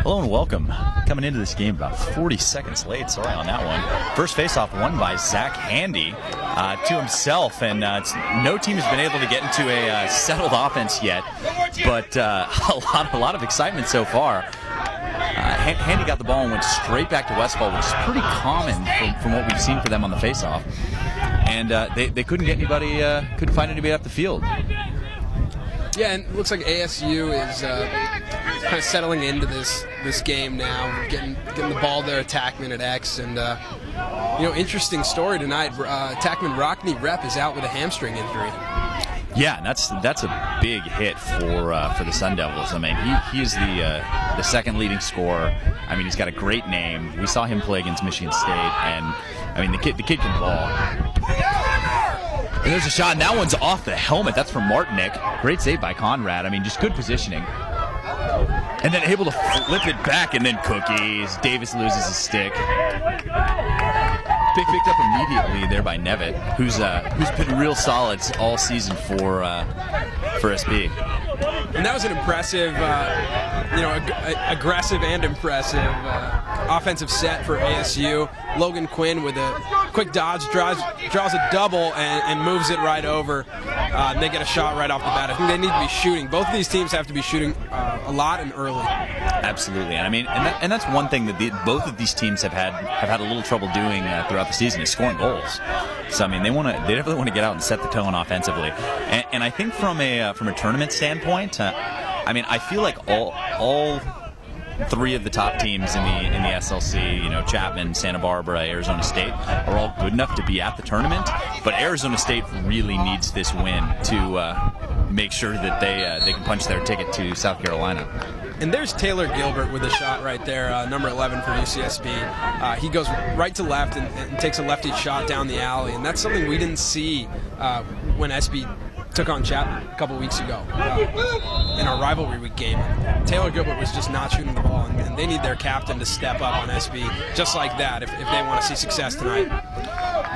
Hello and welcome. Coming into this game about 40 seconds late, sorry on that one. First faceoff won by Zach Handy to himself, and no team has been able to get into a settled offense yet, but a lot of excitement so far. Handy got the ball and went straight back to Westfall, which is pretty common from what we've seen for them on the faceoff. And they couldn't get anybody, couldn't find anybody up the field. Yeah, and it looks like ASU is kind of settling into this game now, getting the ball their attackman at X, and interesting story tonight. Attackman Rockney Rep is out with a hamstring injury. Yeah, and that's a big hit for the Sun Devils. I mean, he's the second leading scorer. I mean, he's got a great name. We saw him play against Michigan State, and I mean the kid can ball. And there's a shot, and that one's off the helmet. That's from Martinick. Great save by Conrad. I mean, just good positioning. And then able to flip it back, and then cookies. Davis loses his stick. Picked up immediately there by Nevitt, who's been real solid all season for SB. And that was an impressive, aggressive and impressive offensive set for ASU. Logan Quinn with a quick dodge, draws a double and moves it right over. And they get a shot right off the bat. I think they need to be shooting. Both of these teams have to be shooting a lot and early. Absolutely, and I mean, and that's one thing that both of these teams have had a little trouble doing throughout the season is scoring goals. So I mean, they definitely want to get out and set the tone offensively. And I think from a tournament standpoint, I mean, I feel like all three of the top teams in the SLC, Chapman, Santa Barbara, Arizona State, are all good enough to be at the tournament. But Arizona State really needs this win to make sure that they can punch their ticket to South Carolina. And there's Taylor Gilbert with a shot right there, number 11 for UCSD. He goes right to left and takes a lefty shot down the alley, and that's something we didn't see when SB took on Chapman a couple weeks ago in our rivalry week game. Taylor Gilbert was just not shooting the ball, and they need their captain to step up on SB just like that if they want to see success tonight.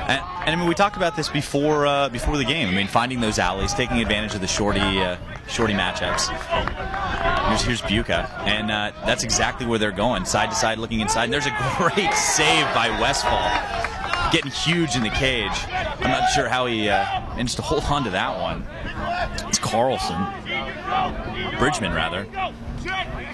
And I mean, we talked about this before the game. I mean, finding those alleys, taking advantage of the shorty matchups. Here's Buca, and that's exactly where they're going, side to side, looking inside. And there's a great save by Westfall, getting huge in the cage. I'm not sure how he managed to hold on to that one. It's Bridgman rather.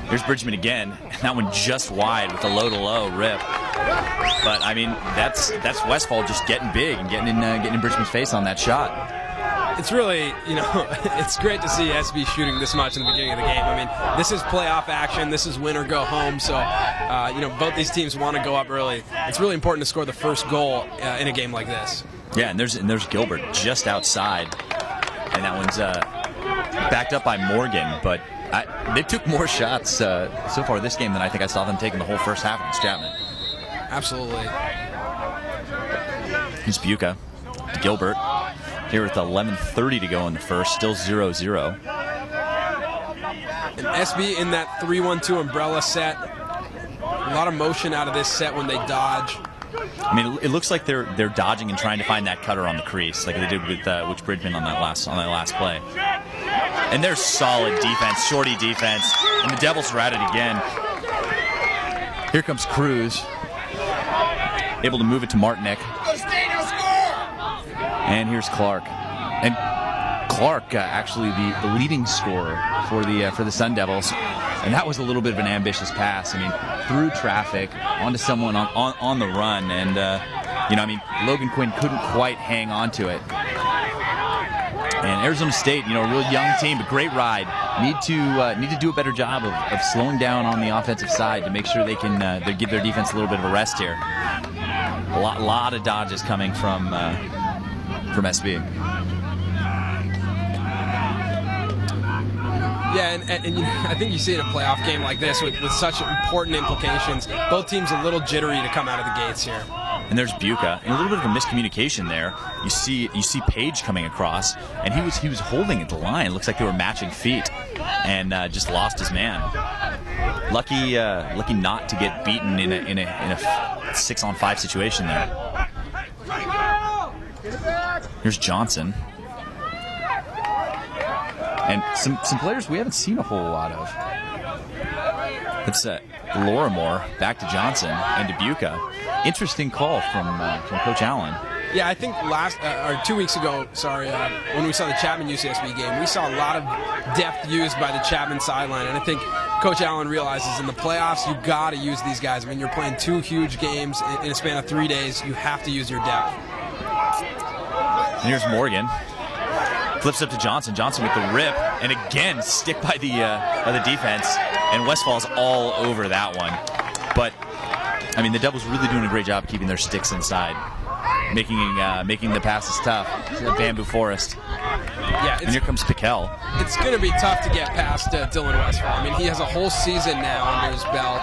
Here's Bridgman again, and that one just wide with a low-to-low rip. But I mean, that's Westfall just getting big and getting in Bridgman's face on that shot. It's really, it's great to see SB shooting this much in the beginning of the game. I mean, this is playoff action. This is win or go home. So, both these teams want to go up early. It's really important to score the first goal in a game like this. Yeah, and there's Gilbert just outside, and that one's backed up by Morgan. But they took more shots so far this game than I think I saw them taking the whole first half against Chapman. Absolutely. Here's Buca to Gilbert. Here with 11:30 to go in the first, still 0-0. And SB in that 3-1-2 umbrella set. A lot of motion out of this set when they dodge. I mean, it looks like they're dodging and trying to find that cutter on the crease, like they did with Bridgman on that last play. And there's solid defense, shorty defense, and the Devils are at it again. Here comes Cruz, able to move it to Martinick. And here's Clark, and Clark actually the leading scorer for the Sun Devils, and that was a little bit of an ambitious pass. I mean, through traffic onto someone on the run, and Logan Quinn couldn't quite hang on to it. And Arizona State, a real young team, but great ride. Need to do a better job of slowing down on the offensive side to make sure they can they give their defense a little bit of a rest here. A lot of dodges coming from SB. Yeah, and I think you see in a playoff game like this with such important implications, both teams a little jittery to come out of the gates here. And there's Buca, and a little bit of a miscommunication there. You see Page coming across, and he was holding at the line. Looks like they were matching feet, and just lost his man. Lucky not to get beaten in a 6-on-5 situation there. Here's Johnson. And some players we haven't seen a whole lot of. It's Lorimore back to Johnson and Dubuca. Interesting call from Coach Allen. Yeah, I think 2 weeks ago, when we saw the Chapman UCSB game, we saw a lot of depth used by the Chapman sideline, and I think Coach Allen realizes in the playoffs you got to use these guys. I mean, you're playing 2 huge games in a span of 3 days. You have to use your depth. And here's Morgan. Flips up to Johnson. Johnson with the rip, and again stick by the defense. And Westfall's all over that one. But I mean, the Devils really doing a great job keeping their sticks inside, making the passes tough. The bamboo forest. Yeah, and here comes Piquel. It's going to be tough to get past Dylan Westfall. I mean, he has a whole season now under his belt.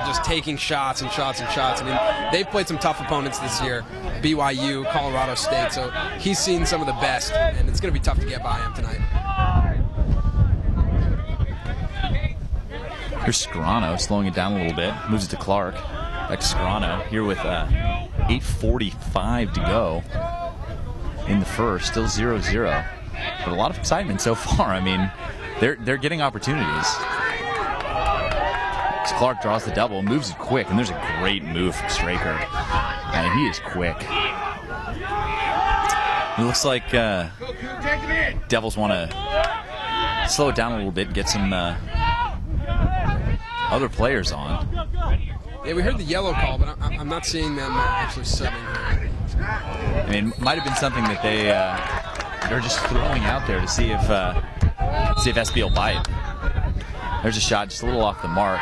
Just taking shots and shots and shots. I mean, they've played some tough opponents this year. BYU, Colorado State. So he's seen some of the best, and it's going to be tough to get by him tonight. Here's Scarano slowing it down a little bit. Moves it to Clark. Back to Scarano here with 8:45 to go in the first. Still 0-0. But a lot of excitement so far. I mean, they're getting opportunities. As Clark draws the double, moves it quick, and there's a great move from Straker. And he is quick. It looks like Devils want to slow it down a little bit and get some other players on. Yeah, we heard the yellow call, but I'm not seeing them actually subbing here. I mean, it might have been something that they're just throwing out there to see if SB will bite. There's a shot just a little off the mark.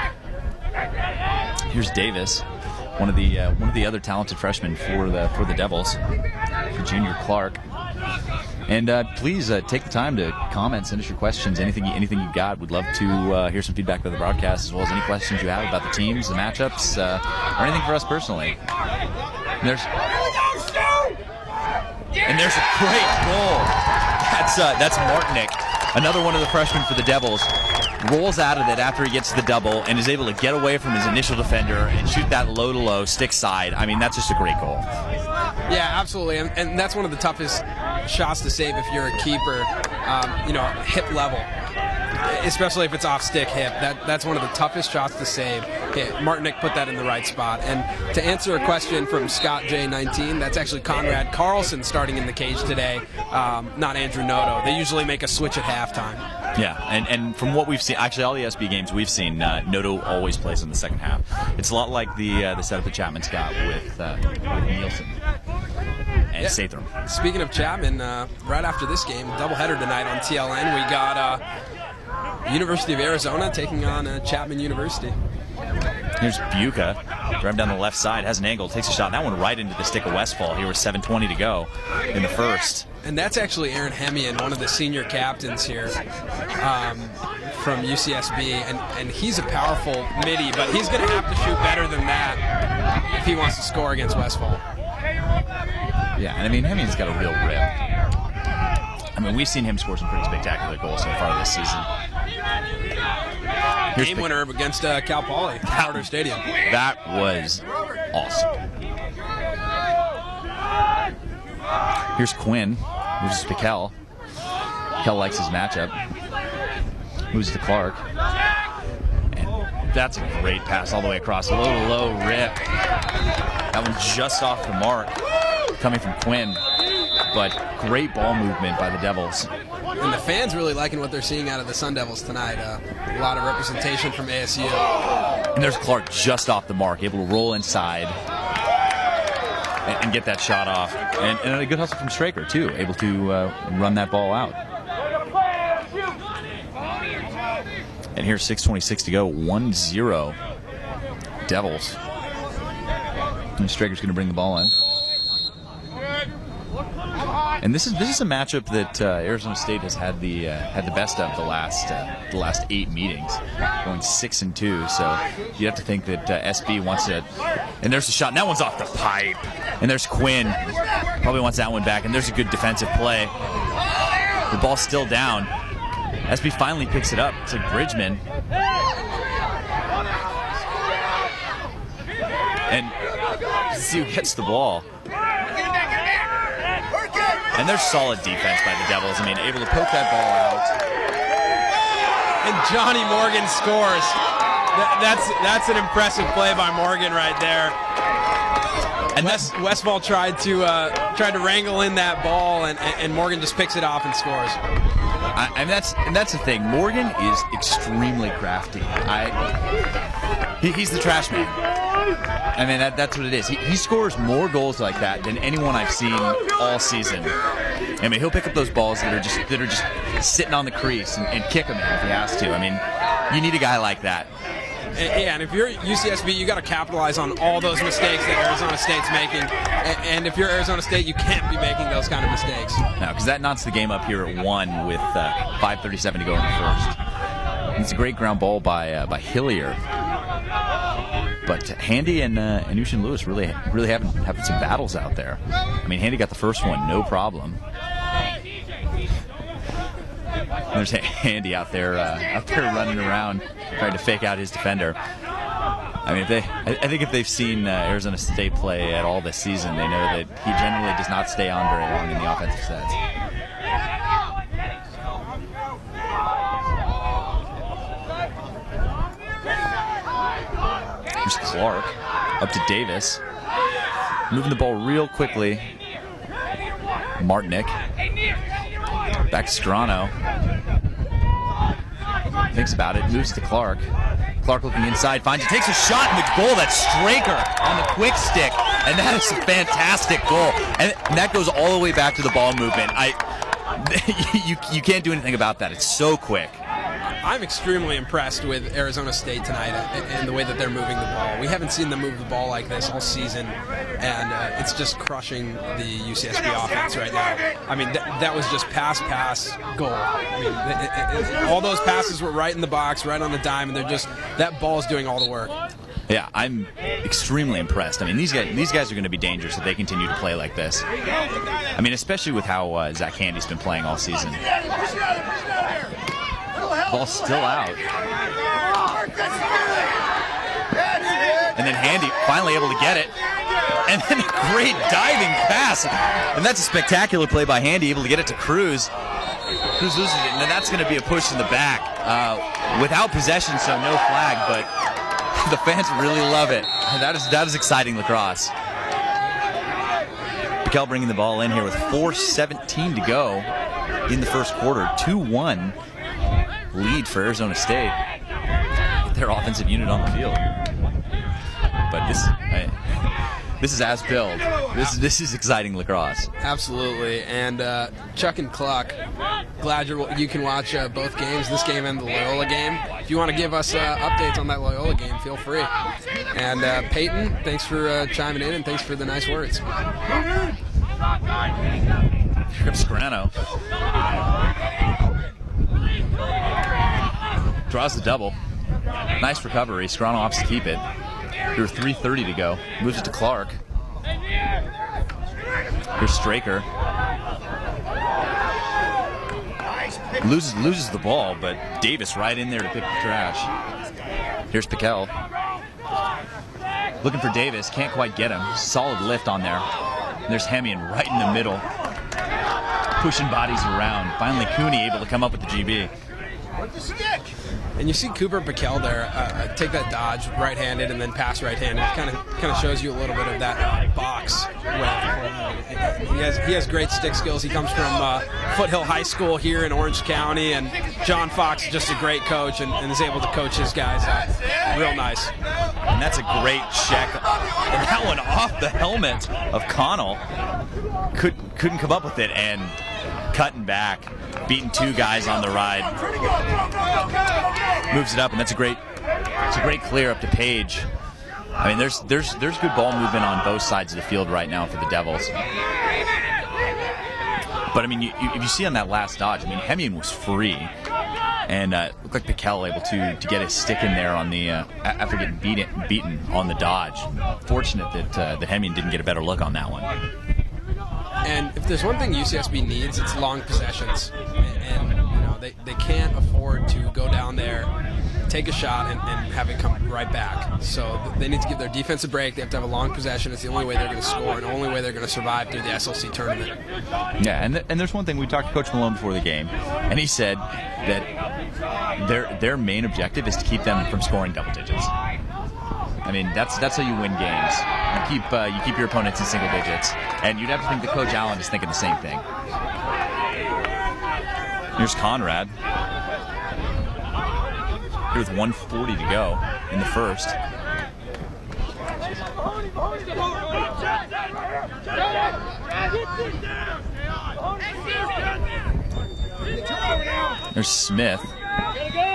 Here's Davis, one of the other talented freshmen for the Devils, for junior Clark. And please take the time to comment, send us your questions, anything you got. We'd love to hear some feedback about the broadcast, as well as any questions you have about the teams, the matchups, or anything for us personally. And there's a great goal. That's Martinick, another one of the freshmen for the Devils. Rolls out of it after he gets the double and is able to get away from his initial defender and shoot that low-to-low stick side. I mean, that's just a great goal. Yeah, absolutely, and that's one of the toughest shots to save if you're a keeper, hip level, especially if it's off stick hip. That's one of the toughest shots to save. Martinick put that in the right spot. And to answer a question from Scott J19, that's actually Conrad Carlson starting in the cage today, not Andrew Noto. They usually make a switch at halftime. Yeah, and from what we've seen, actually all the SB games we've seen, Noto always plays in the second half. It's a lot like the setup that Chapman's got with Nielsen and Sathram. Speaking of Chapman, right after this game, doubleheader tonight on TLN, we got University of Arizona taking on Chapman University. Here's Buca, driving down the left side, has an angle, takes a shot. That one right into the stick of Westfall. Here with 7:20 to go in the first. And that's actually Aaron Hemian, one of the senior captains here from UCSB. And he's a powerful midi, but he's going to have to shoot better than that if he wants to score against Westfall. Yeah, and I mean, Hemian's got a real rip. I mean, we've seen him score some pretty spectacular goals so far this season. Here's Game winner against Cal Poly, Carter Stadium. That was awesome. Here's Quinn, moves to Piquel. Piquel likes his matchup. Moves to Clark. And that's a great pass all the way across. A little low rip. That one just off the mark, coming from Quinn. But great ball movement by the Devils. And the fans really liking what they're seeing out of the Sun Devils tonight. A lot of representation from ASU. And there's Clark just off the mark, able to roll inside and get that shot off. And a good hustle from Straker, too, able to run that ball out. And here's 6:26 to go, 1-0 Devils. And Straker's going to bring the ball in. And this is a matchup that Arizona State has had the best of the last 8 meetings, going 6-2. So you have to think that SB wants it. And there's a shot. And that one's off the pipe. And there's Quinn, probably wants that one back. And there's a good defensive play. The ball's still down. SB finally picks it up. It's like Bridgman. And see who gets the ball. And there's solid defense by the Devils. I mean, able to poke that ball out. And Johnny Morgan scores. That's an impressive play by Morgan right there. And Westfall tried to wrangle in that ball, and Morgan just picks it off and scores. And that's the thing. Morgan is extremely crafty. He's the trash man. I mean, that's what it is. He scores more goals like that than anyone I've seen all season. I mean, he'll pick up those balls that are just sitting on the crease and kick them in if he has to. I mean, you need a guy like that. And if you're UCSB, you got to capitalize on all those mistakes that Arizona State's making. And if you're Arizona State, you can't be making those kind of mistakes. No, because that knocks the game up here at 1 with 5:37 to go in the first. And it's a great ground ball by Hillier. But Handy and Ushin Lewis really having some battles out there. I mean, Handy got the first one, no problem. There's Handy out there running around trying to fake out his defender. I mean, I think if they've seen Arizona State play at all this season, they know that he generally does not stay on very long in the offensive sets. Here's Clark up to Davis, moving the ball real quickly. Martinick back to Strano. Thinks about it, moves to Clark. Clark looking inside, finds it, takes a shot in the goal. That's Straker on the quick stick, and that is a fantastic goal. And that goes all the way back to the ball movement. You can't do anything about that. It's so quick. I'm extremely impressed with Arizona State tonight and the way that they're moving the ball. We haven't seen them move the ball like this all season, and it's just crushing the UCSB offense right now. I mean, that was just pass, goal. I mean, all those passes were right in the box, right on the dime, and that ball is doing all the work. Yeah, I'm extremely impressed. I mean, these guys are going to be dangerous if they continue to play like this. I mean, especially with how Zach Handy's been playing all season. Ball still out. And then Handy finally able to get it. And then a great diving pass. And that's a spectacular play by Handy, able to get it to Cruz. Cruz loses it, and then that's going to be a push in the back. Without possession, so no flag, but the fans really love it. That is exciting lacrosse. Piquel bringing the ball in here with 4:17 to go in the first quarter. 2-1 lead for Arizona State. Their offensive unit on the field. But this is as billed. This is exciting lacrosse. Absolutely. And Chuck and Cluck, glad you can watch both games, this game and the Loyola game. If you want to give us updates on that Loyola game, feel free. And Peyton, thanks for chiming in, and thanks for the nice words. Here comes Scarano. Draws the double. Nice recovery. Scarano opts to keep it. There's 3:30 to go. Moves it to Clark. Here's Straker. Loses the ball, but Davis right in there to pick the trash. Here's Piquel. Looking for Davis. Can't quite get him. Solid lift on there. And there's Hemian right in the middle. Pushing bodies around. Finally Cooney able to come up with the GB. And you see Cooper Piquel there take that dodge right-handed and then pass right-handed. It kind of shows you a little bit of that box. He has great stick skills. He comes from Foothill High School here in Orange County, and John Fox is just a great coach and is able to coach his guys real nice. And that's a great check. And that one off the helmet of Connell. Couldn't come up with it, and cutting back, beating two guys on the ride. Moves it up, and it's a great clear up to Page. I mean, there's good ball movement on both sides of the field right now for the Devils. But I mean, if you see on that last dodge, I mean, Hemian was free, and looked like Piquel able to get his stick in there on the after getting beaten on the dodge. Fortunate that Hemian didn't get a better look on that one. And if there's one thing UCSB needs, it's long possessions. And you know, they can't afford to go down there, take a shot and have it come right back. So they need to give their defense a break. They have to have a long possession. It's the only way they're going to score and the only way they're going to survive through the SLC tournament. Yeah, and there's one thing we talked to Coach Malone before the game, and he said that their main objective is to keep them from scoring double digits. I mean, that's how you win games. You keep your opponents in single digits, and you'd have to think that Coach Allen is thinking the same thing. Here's Conrad. Here with 1:40 to go in the first. There's Smith.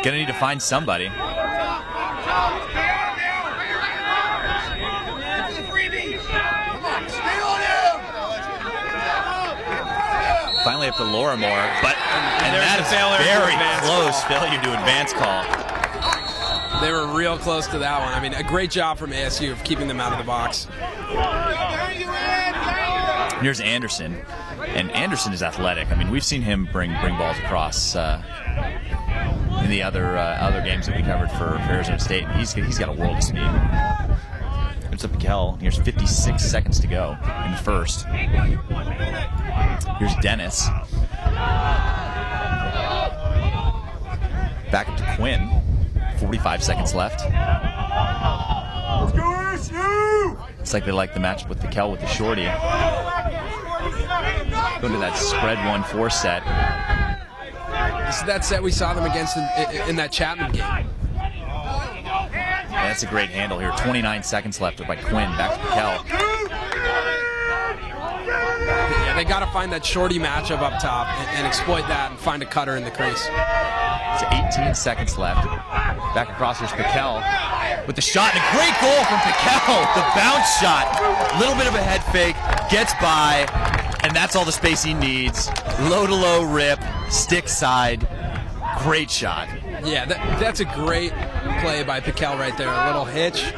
Gonna need to find somebody. Finally up to Lorimore, and that is very close failure to advance call. They were real close to that one. I mean, a great job from ASU of keeping them out of the box. Here's Anderson, and Anderson is athletic. I mean, we've seen him bring balls across in the other games that we covered for Arizona State. He's got a world of speed. It's up to Kel. Here's 56 seconds to go in the first. Here's Dennis. Back up to Quinn. 45 seconds left. Let's go ASU! It's like they like the matchup with Kel with the shorty. Going to that spread 1-4 set. This is that set we saw them against in that Chapman game. Yeah, that's a great handle here. 29 seconds left by Quinn. Back to Kel. Yeah, they got to find that shorty matchup up top and exploit that and find a cutter in the crease. It's 18 seconds left. Back across, here's Piquel with the shot, and a great goal from Piquel. The bounce shot. A little bit of a head fake, gets by, and that's all the space he needs. Low-to-low rip, stick side. Great shot. Yeah, that's a great play by Piquel right there. A little hitch.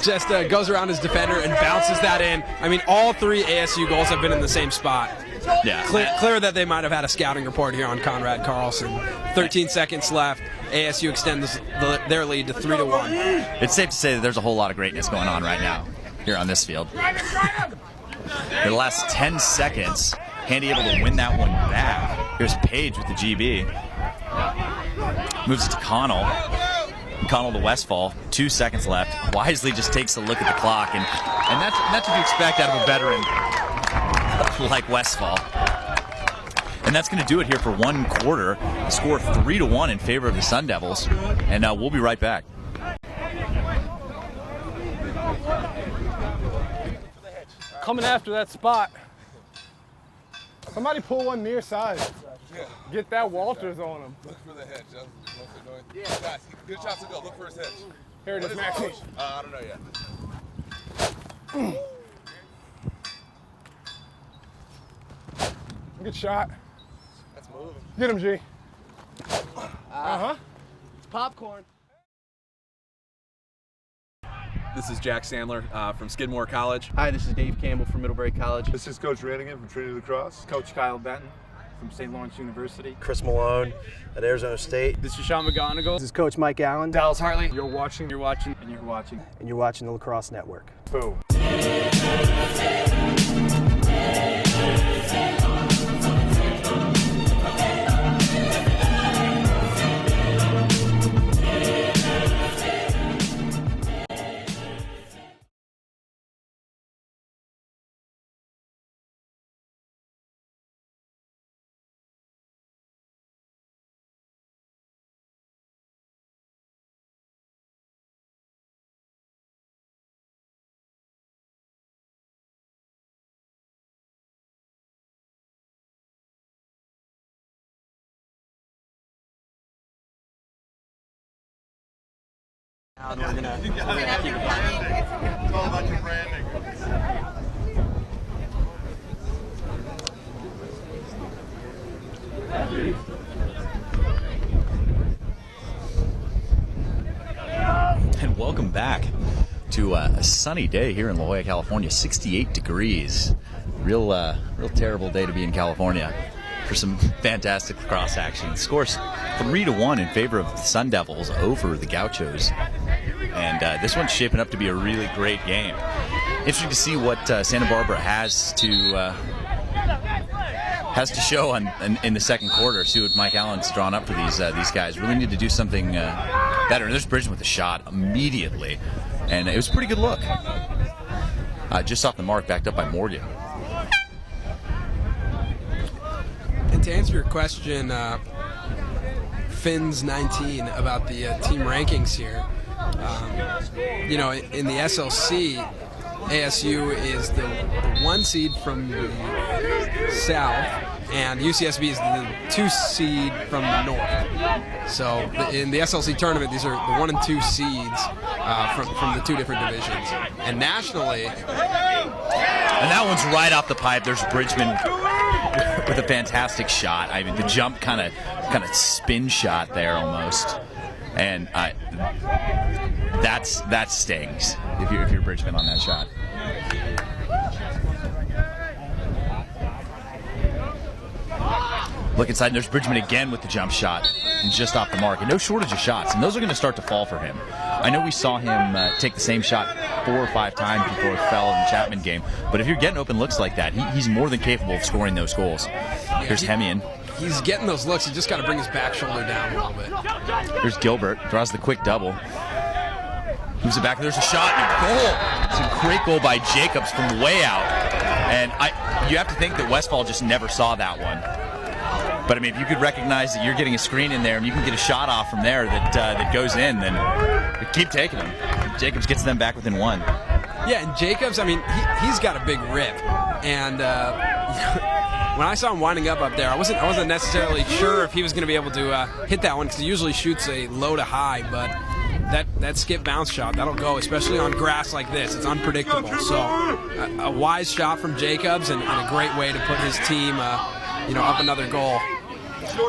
Just goes around his defender and bounces that in. I mean, all three ASU goals have been in the same spot. Yeah. Clear that they might have had a scouting report here on Conrad Carlson. 13 seconds left. ASU extends their lead to 3-1. It's safe to say that there's a whole lot of greatness going on right now here on this field. For the last 10 seconds, Handy able to win that one back. Here's Page with the GB. Moves it to Connell. Connell to Westfall. 2 seconds left. Wisely just takes a look at the clock, and that's what you expect out of a veteran like Westfall. And that's going to do it here for one quarter. The score 3-1 in favor of the Sun Devils, and we'll be right back. Coming after that spot. Somebody pull one near side. Get that Walters on him. Look for the hedge. That's what they're doing. Yeah. Guys, good shot to go. Look for his hedge. Here it is, Maxie. I don't know yet. Good shot. That's moving. Get him, G. Uh-huh. It's popcorn. This is Jack Sandler from Skidmore College. Hi, this is Dave Campbell from Middlebury College. This is Coach Rannigan from Trinity Lacrosse. Coach Kyle Benton from St. Lawrence University. Chris Malone at Arizona State. This is Sean McGonigal. This is Coach Mike Allen. Dallas Hartley. You're watching. And you're watching. And you're watching the Lacrosse Network. Boom. And we're gonna keep it going. It's all about your branding. And welcome back to a sunny day here in La Jolla, California. 68 degrees. Real terrible day to be in California. for some fantastic lacrosse action. Scores 3-1 in favor of the Sun Devils over the Gauchos. And this one's shaping up to be a really great game. Interesting to see what Santa Barbara has to show in the second quarter. See what Mike Allen's drawn up for these guys. Really need to do something better. And there's Bridgman with a shot immediately, and it was a pretty good look. Just off the mark, backed up by Morgan. And to answer your question, Finn's 19 about the team rankings here. In the SLC, ASU is the 1 seed from the south, and UCSB is the 2 seed from the north. So in the SLC tournament, these are the 1 and 2 seeds from the 2 different divisions. And nationally, and that one's right off the pipe. There's Bridgman with a fantastic shot. I mean, the jump kind of spin shot there almost, and that stings if you're Bridgman on that shot. Look inside, and there's Bridgman again with the jump shot, and just off the mark. And no shortage of shots, and those are going to start to fall for him. I know we saw him take the same shot 4 or 5 times before it fell in the Chapman game, but if you're getting open looks like that, he's more than capable of scoring those goals. Here's Hemian. He's getting those looks. He just got to bring his back shoulder down a little bit. Here's Gilbert, draws the quick double. Moves it back. There's a shot and a goal. It's a great goal by Jacobs from way out. And you have to think that Westfall just never saw that one. But I mean, if you could recognize that you're getting a screen in there and you can get a shot off from there that goes in, then keep taking them. Jacobs gets them back within 1. Yeah, and Jacobs, I mean, he's got a big rip. And when I saw him winding up there, I wasn't necessarily sure if he was going to be able to hit that one, because he usually shoots a low to high, but that skip bounce shot, that'll go, especially on grass like this. It's unpredictable. So a wise shot from Jacobs, and a great way to put his team up another goal.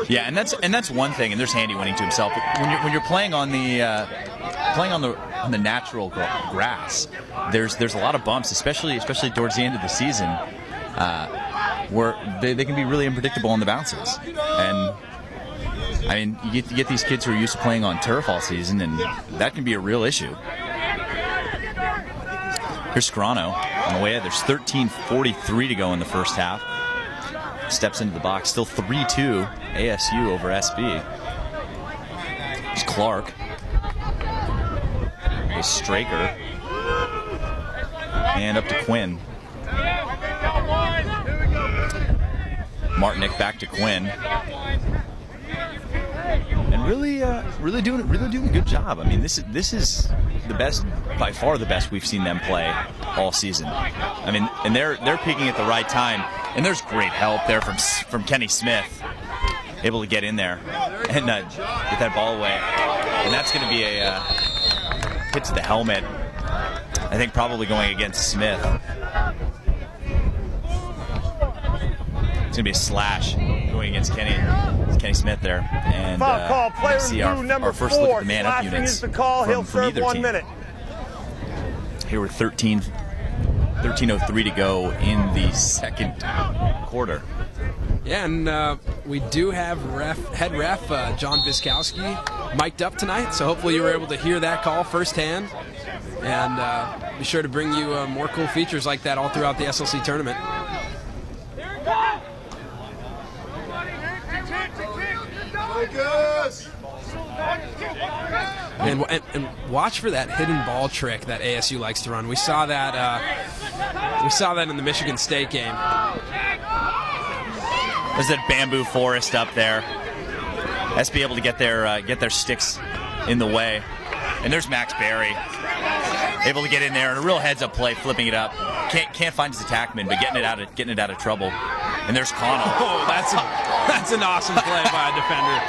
Yeah, and that's one thing, and there's Handy winning to himself. When you're playing on the natural grass, there's a lot of bumps, especially towards the end of the season, where they can be really unpredictable on the bounces. And I mean, you get these kids who are used to playing on turf all season, and that can be a real issue. Here's Scarano on the way. There's 13:43 to go in the first half. Steps into the box, still 3-2 ASU over SB. There's Clark. There's Straker. And up to Quinn. Martinick back to Quinn. And really doing a good job. I mean, this is the best, by far the best we've seen them play all season. I mean, and they're peaking at the right time. And there's great help there from Kenny Smith, able to get in there and get that ball away. And that's going to be a hit to the helmet. I think probably going against Smith. It's going to be a slash going against Kenny Smith there. And foul call, player see number our first 4. look at the man-up Slashing units is the call. He'll from serve either 1 team. minute. Here we're 13:03 to go in the second quarter. Yeah, and we do have head ref John Biskowski mic'd up tonight, so hopefully you were able to hear that call firsthand. And be sure to bring you more cool features like that all throughout the SLC tournament. And watch for that hidden ball trick that ASU likes to run. We saw that in the Michigan State game. There's that bamboo forest up there. SB able to get their sticks in the way. And there's Max Berry, able to get in there and a real heads-up play, flipping it up. Can't find his attackman, but getting it out of trouble. And there's Connell. Oh, that's an awesome play by a defender.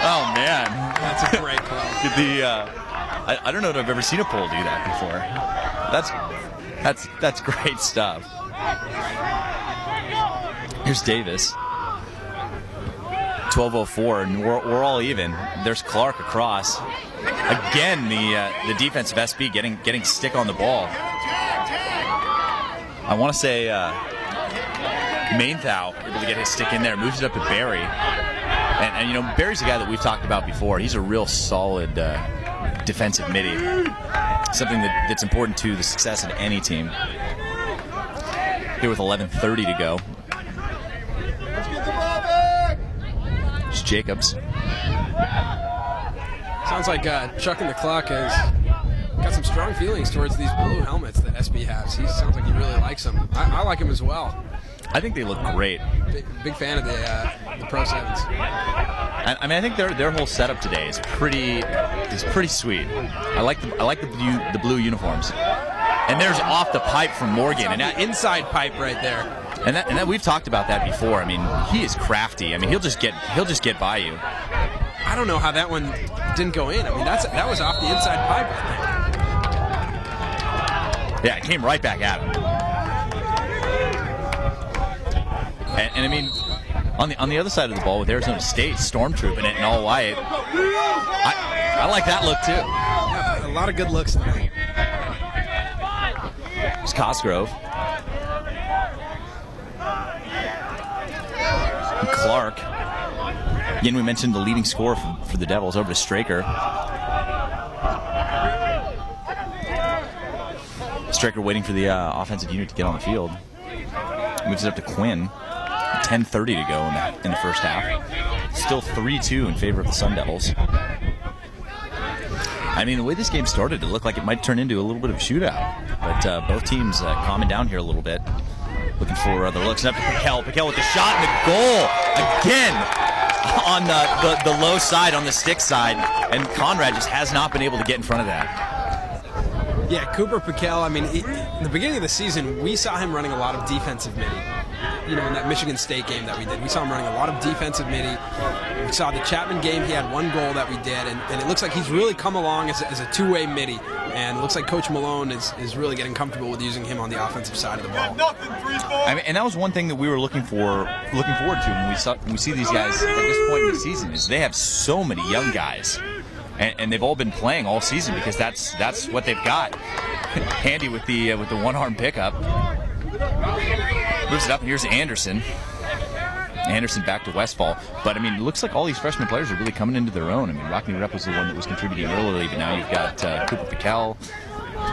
Oh man, that's a great play. I don't know if I've ever seen a pole do that before. That's great stuff. Here's Davis. 12:04, and we're all even. There's Clark across. Again, the defensive SB getting stick on the ball. I want to say Mainthau able to get his stick in there, moves it up to Barry. And you know, Barry's a guy that we've talked about before. He's a real solid defensive midi. Something that's important to the success of any team. Here with 11:30 to go. It's Jacobs. Sounds like Chuck in the Clock has got some strong feelings towards these blue helmets that SB has. He sounds like he really likes them. I like them as well. I think they look great. Big fan of the Pro 7s. I mean, I think their whole setup today is pretty sweet. I like the blue uniforms. And there's off the pipe from Morgan, and that inside pipe right there. And that we've talked about that before. I mean, he is crafty. I mean, he'll just get by you. I don't know how that one didn't go in. I mean, that was off the inside pipe, I think. Yeah, it came right back at him. And I mean, on the other side of the ball with Arizona State stormtrooping it in all white, I like that look too. Yeah, a lot of good looks tonight. It's Cosgrove. And Clark. Again, we mentioned the leading scorer for the Devils, over to Straker. Straker waiting for the offensive unit to get on the field. Moves it up to Quinn. 10:30 to go in the first half. Still 3-2 in favor of the Sun Devils. I mean, the way this game started, it looked like it might turn into a little bit of a shootout. But both teams calming down here a little bit. Looking for other looks. Up to Piquel. Piquel with the shot and the goal again on the low side, on the stick side. And Conrad just has not been able to get in front of that. Yeah, Cooper Piquel, I mean, in the beginning of the season, we saw him running a lot of defensive midi. You know, in that Michigan State game that we did, we saw him running a lot of defensive midi. We saw the Chapman game, he had one goal that we did, and it looks like he's really come along as a two-way midi. And it looks like Coach Malone is really getting comfortable with using him on the offensive side of the ball. I mean, and that was one thing that we were looking forward to when we see these guys at this point in the season, is they have so many young guys. And they've all been playing all season because that's what they've got. Handy with the one-arm pickup. Moves it up, and here's Anderson. Anderson back to Westfall. But, I mean, it looks like all these freshman players are really coming into their own. I mean, Rockney Rep was the one that was contributing early, but now you've got Cooper Piquel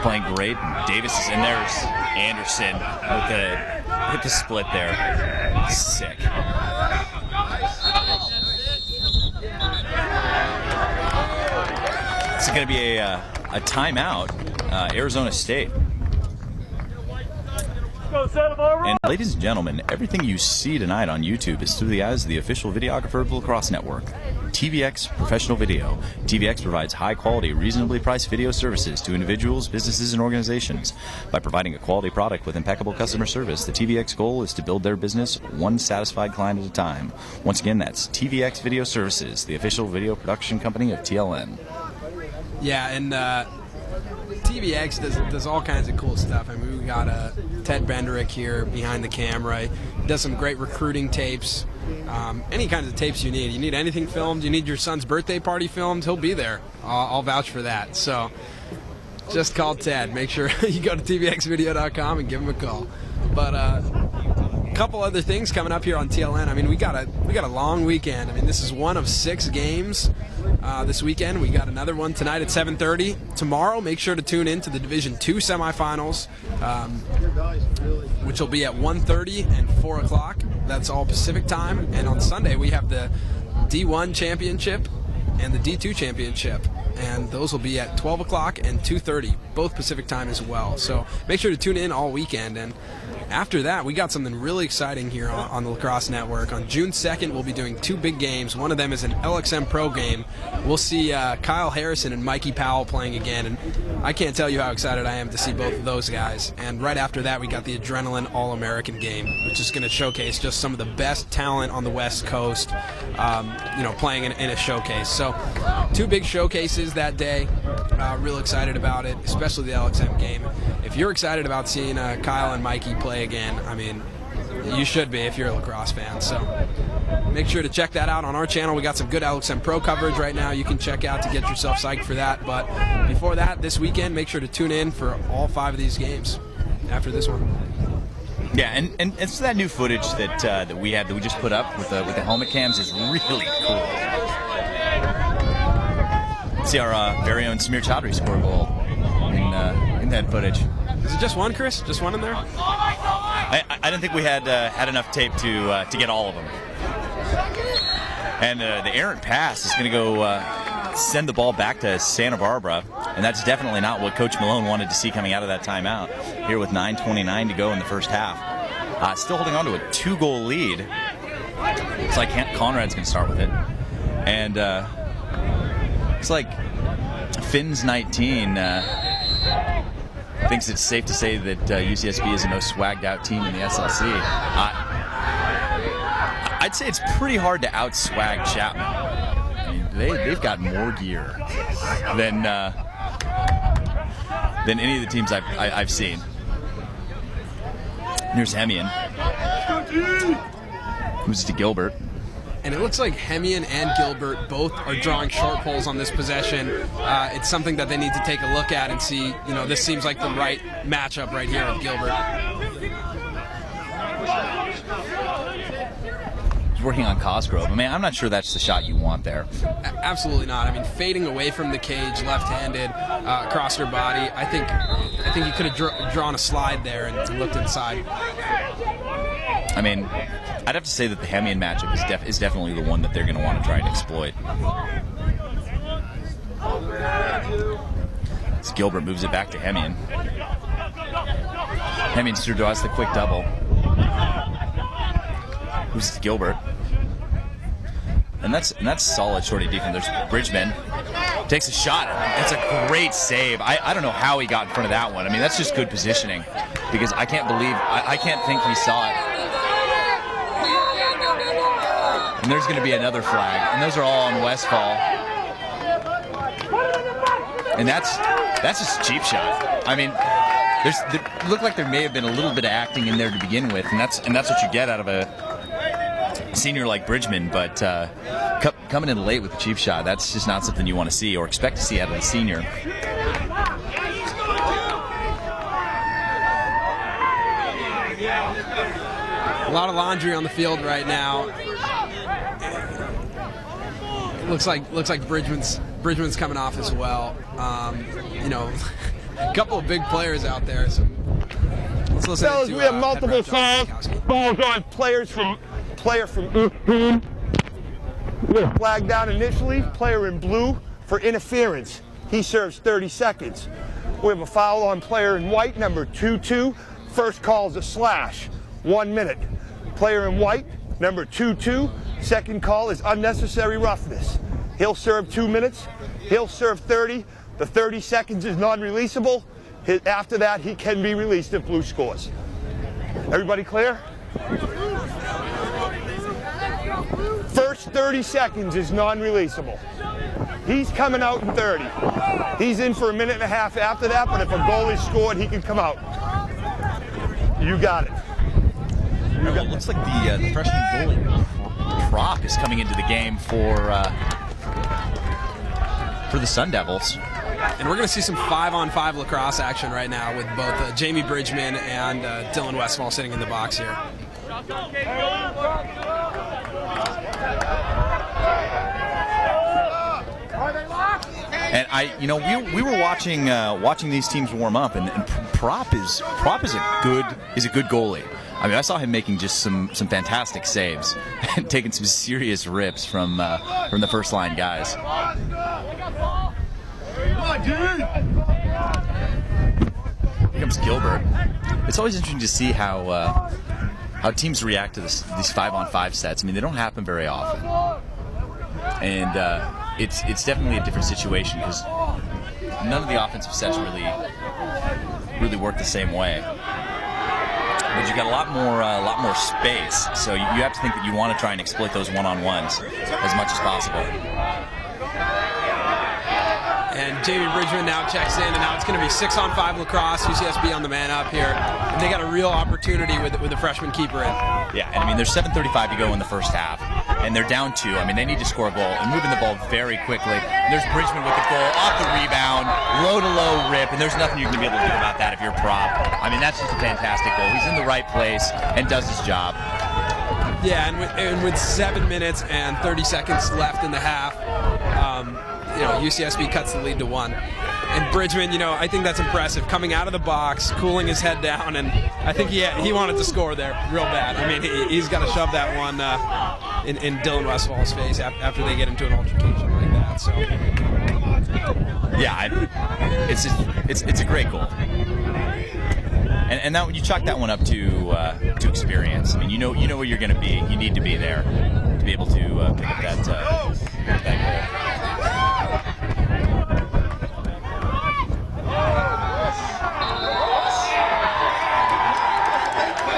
playing great. And Davis is in there. There's Anderson with the split there. Sick. It's going to be a timeout, Arizona State. And ladies and gentlemen, everything you see tonight on YouTube is through the eyes of the official videographer of the Lacrosse Network, TVX Professional Video. TVX provides high-quality, reasonably priced video services to individuals, businesses, and organizations. By providing a quality product with impeccable customer service, the TVX goal is to build their business one satisfied client at a time. Once again, that's TVX Video Services, the official video production company of TLN. Yeah, and TVX does all kinds of cool stuff. I mean, we got Ted Benderick here behind the camera. He does some great recruiting tapes. Any kinds of tapes you need. You need anything filmed. You need your son's birthday party filmed. He'll be there. I'll vouch for that. So just call Ted. Make sure you go to tvxvideo.com and give him a call. But a couple other things coming up here on TLN. I mean, we got a long weekend. I mean, this is one of 6 games this weekend. We got another one tonight at 7:30. Tomorrow, make sure to tune in to the Division II semifinals, which will be at 1:30 and 4 o'clock. That's all Pacific time. And on Sunday, we have the D1 championship and the D2 championship. And those will be at 12 o'clock and 2:30, both Pacific time as well. So make sure to tune in all weekend. And after that, we got something really exciting here on the Lacrosse Network. On June 2nd, we'll be doing 2 big games. One of them is an LXM Pro game. We'll see Kyle Harrison and Mikey Powell playing again, and I can't tell you how excited I am to see both of those guys. And right after that, we got the Adrenaline All-American game, which is going to showcase just some of the best talent on the West Coast, playing in a showcase. So 2 big showcases that day. Real excited about it, especially the LXM game. If you're excited about seeing Kyle and Mikey play again, I mean, you should be if you're a lacrosse fan. So make sure to check that out on our channel. We got some good LXM Pro coverage right now you can check out to get yourself psyched for that. But before that, this weekend, make sure to tune in for all 5 of these games after this one. Yeah, and so that new footage that we just put up with the helmet cams is really cool. See our very own Samir Chaudhry score a goal in that footage. Is it just one, Chris? Just one in there? I didn't think we had enough tape to get all of them. And the errant pass is going to go send the ball back to Santa Barbara, and that's definitely not what Coach Malone wanted to see coming out of that timeout. Here with 9:29 to go in the first half, still holding on to a 2-goal lead. It's like Conrad's going to start with it, and it's like Finn's 19 thinks it's safe to say that UCSB is the most swagged out team in the SLC. I'd say it's pretty hard to out-swag Chapman. I mean, they've got more gear than any of the teams I've seen. Here's Hemian. Who's to Gilbert. And it looks like Hemian and Gilbert both are drawing short poles on this possession. It's something that they need to take a look at and see, this seems like the right matchup right here with Gilbert. He's working on Cosgrove. I mean, I'm not sure that's the shot you want there. Absolutely not. I mean, fading away from the cage, left-handed, across her body. I think he could have drawn a slide there and looked inside. I mean, I'd have to say that the Hemian matchup is definitely the one that they're going to want to try and exploit. As Gilbert moves it back to Hemian. Hemian still draws the quick double. Moves to Gilbert. And that's solid shorty defense. There's Bridgman. Takes a shot. That's a great save. I don't know how he got in front of that one. I mean, that's just good positioning. Because I can't think he saw it. And there's going to be another flag, and those are all on Westfall. And that's just a cheap shot. I mean, there looked like there may have been a little bit of acting in there to begin with, and that's what you get out of a senior like Bridgman. But coming in late with a cheap shot, that's just not something you want to see or expect to see out of a senior. A lot of laundry on the field right now. Looks like Bridgman's coming off as well. A couple of big players out there. So let's listen Fellas, to we have multiple fouls. Balls on player from each team. Flag down initially. Player in blue for interference. He serves 30 seconds. We have a foul on player in white, number 22. First call is a slash. 1 minute. Player in white, number 22. Second call is unnecessary roughness. He'll serve 2 minutes. He'll serve 30. The 30 seconds is non-releasable. After that, he can be released if blue scores. Everybody clear? First 30 seconds is non-releasable. He's coming out in 30. He's in for a minute and a half after that, but if a goal is scored, he can come out. You got it. It looks like the freshman goalie Prop is coming into the game for the Sun Devils. And we're going to see some 5-on-5 lacrosse action right now with both Jamie Bridgman and Dylan Westfall sitting in the box here. And we were watching these teams warm up, and Prop is a good goalie. I mean, I saw him making just some fantastic saves and taking some serious rips from the first line guys. Here comes Gilbert. It's always interesting to see how teams react to these 5-on-5 sets. I mean, they don't happen very often, and it's definitely a different situation because none of the offensive sets really work the same way. But you've got a lot more space, so you have to think that you want to try and exploit those one-on-ones as much as possible. And And Jamie Bridgman now checks in, and now it's going to be 6-on-5 lacrosse. UCSB on the man up here. And they got a real opportunity with the freshman keeper in. Yeah, and I mean, there's 7:35 to go in the first half, and they're down 2. I mean, they need to score a goal and moving the ball very quickly. And there's Bridgman with the goal, off the rebound, low-to-low rip, and there's nothing you're going to be able to do about that if you're a prop. I mean, that's just a fantastic goal. He's in the right place and does his job. Yeah, and with 7 minutes and 30 seconds left in the half, UCSB cuts the lead to 1. And Bridgman, I think that's impressive. Coming out of the box, cooling his head down, and I think he wanted to score there real bad. I mean, he's got to shove that one in Dylan Westfall's face after they get into an altercation like that. So, yeah, it's a great goal. And that you chalk that one up to experience. I mean, you know where you're going to be. You need to be there to be able to pick up that goal.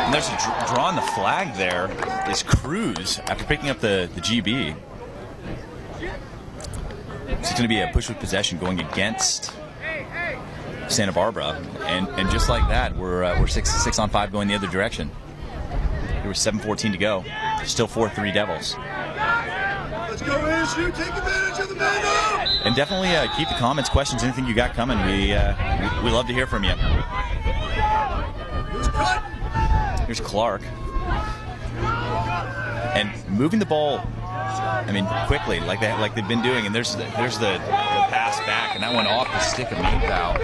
And there's a drawing the flag there is Cruz after picking up the GB. So it's going to be a push with possession going against Santa Barbara, and just like that, we're 6-on-5 going the other direction. There was 7:14 to go. Still 4-3 Devils. Let's go, ASU. Take advantage of the man up. And definitely keep the comments, questions, anything you got coming. We love to hear from you. Here's Clark, and moving the ball. I mean, quickly, like they've been doing. And there's the pass back, and that went off the stick of Meanbow.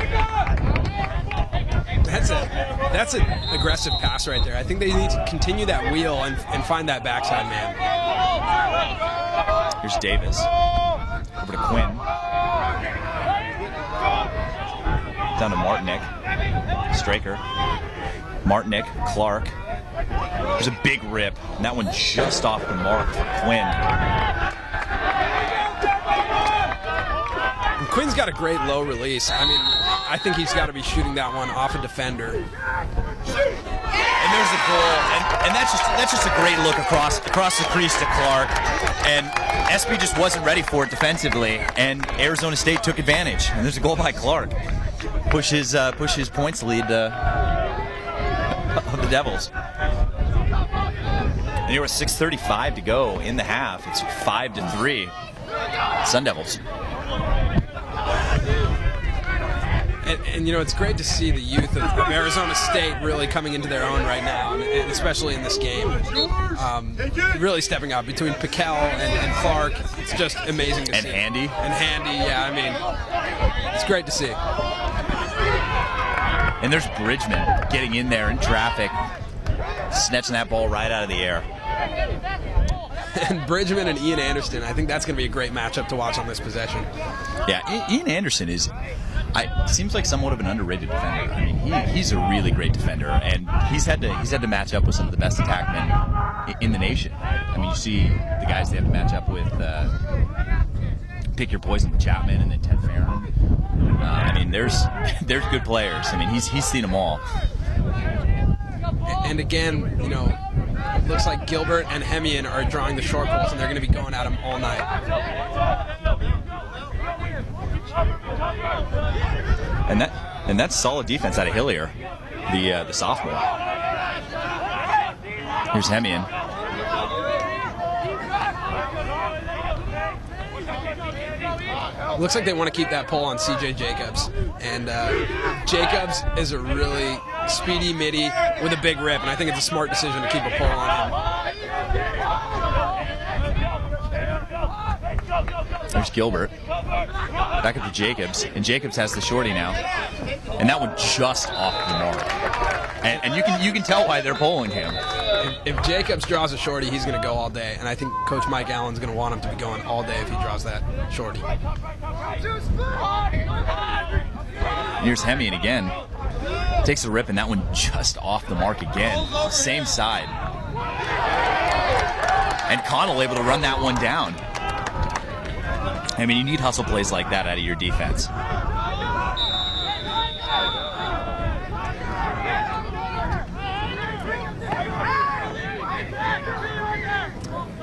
That's an aggressive pass right there. I think they need to continue that wheel and find that backside man. Here's Davis. Over to Quinn. Down to Martinick. Straker. Martinick. Clark. There's a big rip, and that one just off the mark for Quinn. And Quinn's got a great low release. I mean, I think he's got to be shooting that one off a defender. And there's the goal, and that's just a great look across the crease to Clark. And SB just wasn't ready for it defensively, and Arizona State took advantage. And there's a goal by Clark. Push his points lead of the Devils. And here with 6:35 to go in the half, it's 5-3 Sun Devils. And it's great to see the youth of Arizona State really coming into their own right now, and especially in this game. Really stepping up between Piquel and Clark. It's just amazing to see. And Handy. Yeah, I mean, it's great to see. And there's Bridgman getting in there in traffic, snatching that ball right out of the air. And Bridgman and Ian Anderson, I think that's going to be a great matchup to watch on this possession. Yeah, Ian Anderson seems like somewhat of an underrated defender. I mean, he's a really great defender, and he's had to match up with some of the best attackmen in the nation. I mean, you see the guys they have to match up with. Pick your poison with Chapman and then Ted Farron. I mean, there's good players. I mean, he's seen them all. And again, it looks like Gilbert and Hemian are drawing the short goals, and they're going to be going at them all night. And that's solid defense out of Hillier, the sophomore. Here's Hemian. Looks like they want to keep that pull on CJ Jacobs. And Jacobs is a really speedy midi with a big rip, and I think it's a smart decision to keep a pull on him. There's Gilbert. Back up to Jacobs, and Jacobs has the shorty now. And that one just off the mark. And you can tell why they're pulling him. If Jacobs draws a shorty, he's going to go all day. And I think Coach Mike Allen's going to want him to be going all day if he draws that shorty. Here's Hemian again. Takes a rip, and that one just off the mark again. Same side. And Connell able to run that one down. I mean, you need hustle plays like that out of your defense.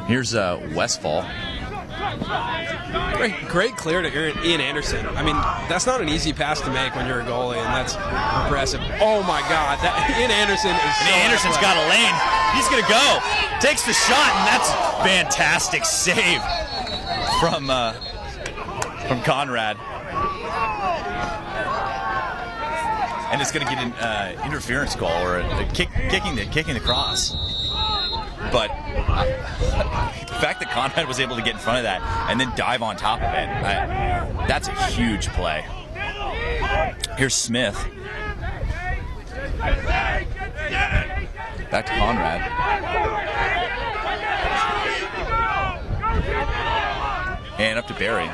Here's Westfall. Great clear to Ian Anderson. I mean, that's not an easy pass to make when you're a goalie, and that's impressive. Oh my God, Ian Anderson is. And Anderson's got a lane. He's gonna go. Takes the shot, and that's a fantastic save from Conrad. And it's going to get an interference call or a kicking the cross. But the fact that Conrad was able to get in front of that and then dive on top of it, that's a huge play. Here's Smith. Back to Conrad. And up to Barry.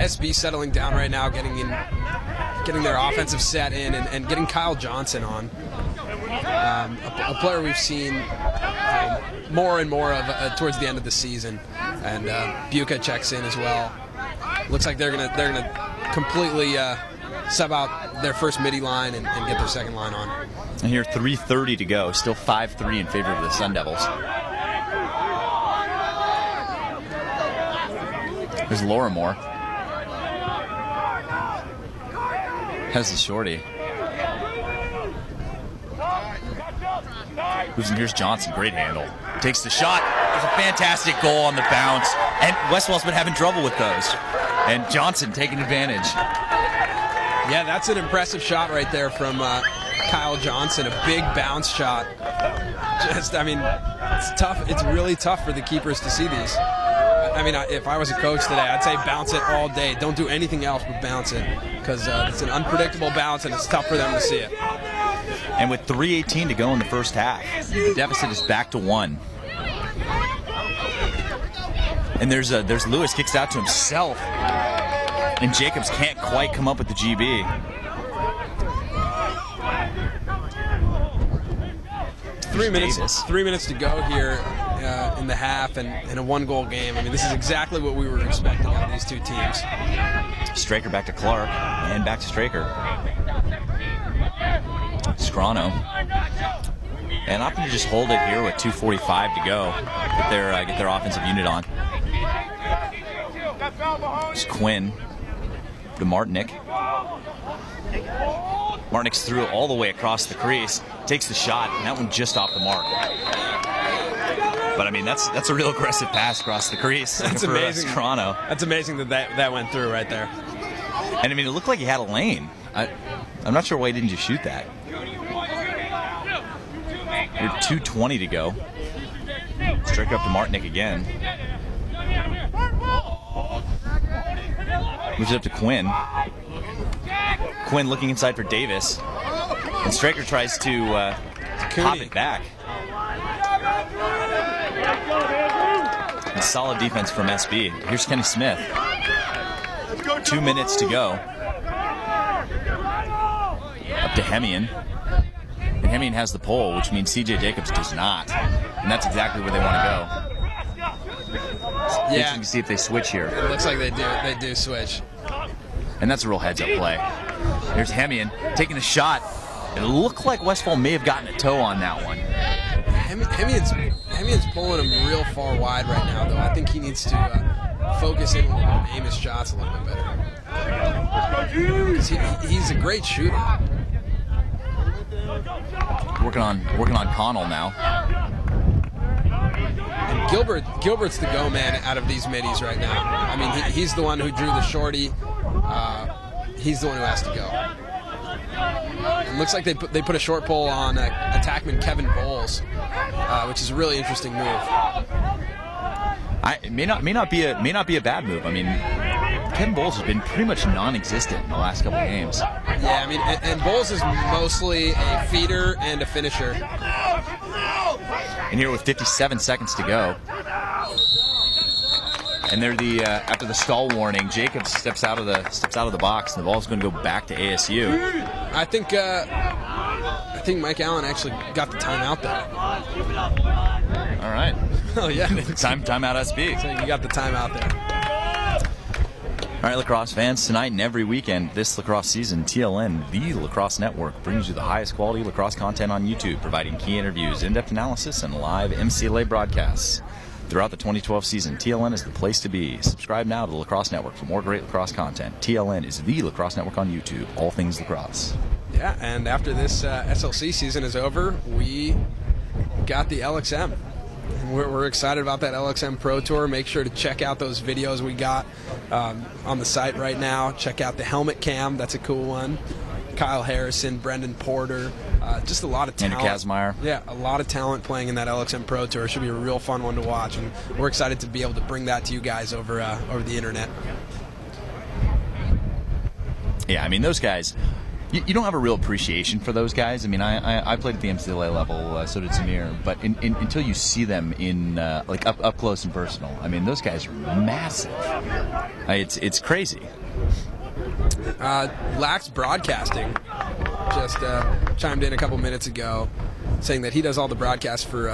SB settling down right now, getting their offensive set in, and getting Kyle Johnson on. A player we've seen more and more of towards the end of the season, and Buca checks in as well. Looks like they're gonna completely sub out their first midi line and get their second line on. And here, 3:30 to go. Still 5-3 in favor of the Sun Devils. There's Lorimore. Has the shorty. Moves in. Here's Johnson. Great handle. Takes the shot. There's a fantastic goal on the bounce. And Westfall's been having trouble with those. And Johnson taking advantage. Yeah, that's an impressive shot right there from Kyle Johnson. A big bounce shot. Just, I mean, it's tough. It's really tough for the keepers to see these. I mean, if I was a coach today, I'd say bounce it all day. Don't do anything else but bounce it, because it's an unpredictable bounce and it's tough for them to see it. And with 3:18 to go in the first half, the deficit is back to 1. And there's Lewis, kicks out to himself, and Jacobs can't quite come up with the GB. Three minutes to go here in the half, and in a 1-goal game. I mean, this is exactly what we were expecting out of these two teams. Straker back to Clark, and back to Straker. Scrano. And opting to just hold it here with 2:45 to go. Get their offensive unit on. It's Quinn to Martinick. Martinick's threw it all the way across the crease. Takes the shot, and that one just off the mark. But I mean, that's a real aggressive pass across the crease. That's for amazing. Scrano. That's amazing that went through right there. And I mean, it looked like he had a lane. I'm not sure why he didn't just shoot that. We're 2:20 to go. Strike up to Martinick again. Moves it up to Quinn. Quinn looking inside for Davis. And Straker tries to pop it back. And solid defense from SB. Here's Kenny Smith. 2 minutes to go. Up to Hemian. And Hemian has the pole, which means CJ Jacobs does not. And that's exactly where they want to go. Yeah. You can see if they switch here. It looks like they do. They do switch. And that's a real heads-up play. Here's Hemian taking a shot. It looked like Westfall may have gotten a toe on that one. Hemian's pulling him real far wide right now, though. I think he needs to focus in and aim his shots a little bit better. Because he's a great shooter. Working on Connell now. And Gilbert's the go man out of these middies right now. I mean, he's the one who drew the shorty. He's the one who has to go. It looks like they put a short pull on attackman Kevin Bowles, which is a really interesting move. It may not be a bad move. I mean, Kevin Bowles has been pretty much non-existent in the last couple of games. Yeah, I mean, and Bowles is mostly a feeder and a finisher. And here with 57 seconds to go. And they're after the stall warning, Jacobs steps out of the box, and the ball's going to go back to ASU. I think Mike Allen actually got the timeout there. All right. Oh yeah. Timeout SB. So you got the timeout there. All right, lacrosse fans, tonight and every weekend this lacrosse season, TLN, the Lacrosse Network, brings you the highest quality lacrosse content on YouTube, providing key interviews, in-depth analysis, and live MCLA broadcasts. Throughout the 2012 season, TLN is the place to be. Subscribe now to the Lacrosse Network for more great lacrosse content. TLN is the Lacrosse Network on YouTube, all things lacrosse. Yeah, and after this SLC season is over, we got the LXM. We're excited about that LXM Pro Tour. Make sure to check out those videos we got on the site right now. Check out the helmet cam. That's a cool one. Kyle Harrison, Brendan Porter, just a lot of talent. Andrew Kazmaier. Yeah, a lot of talent playing in that LXM Pro Tour. It should be a real fun one to watch, and we're excited to be able to bring that to you guys over the internet. Yeah, I mean, those guys, you don't have a real appreciation for those guys. I mean, I played at the MCLA level, so did Samir, but until you see them in like up close and personal, I mean, those guys are massive. It's crazy. Lax Broadcasting just chimed in a couple minutes ago saying that he does all the broadcasts for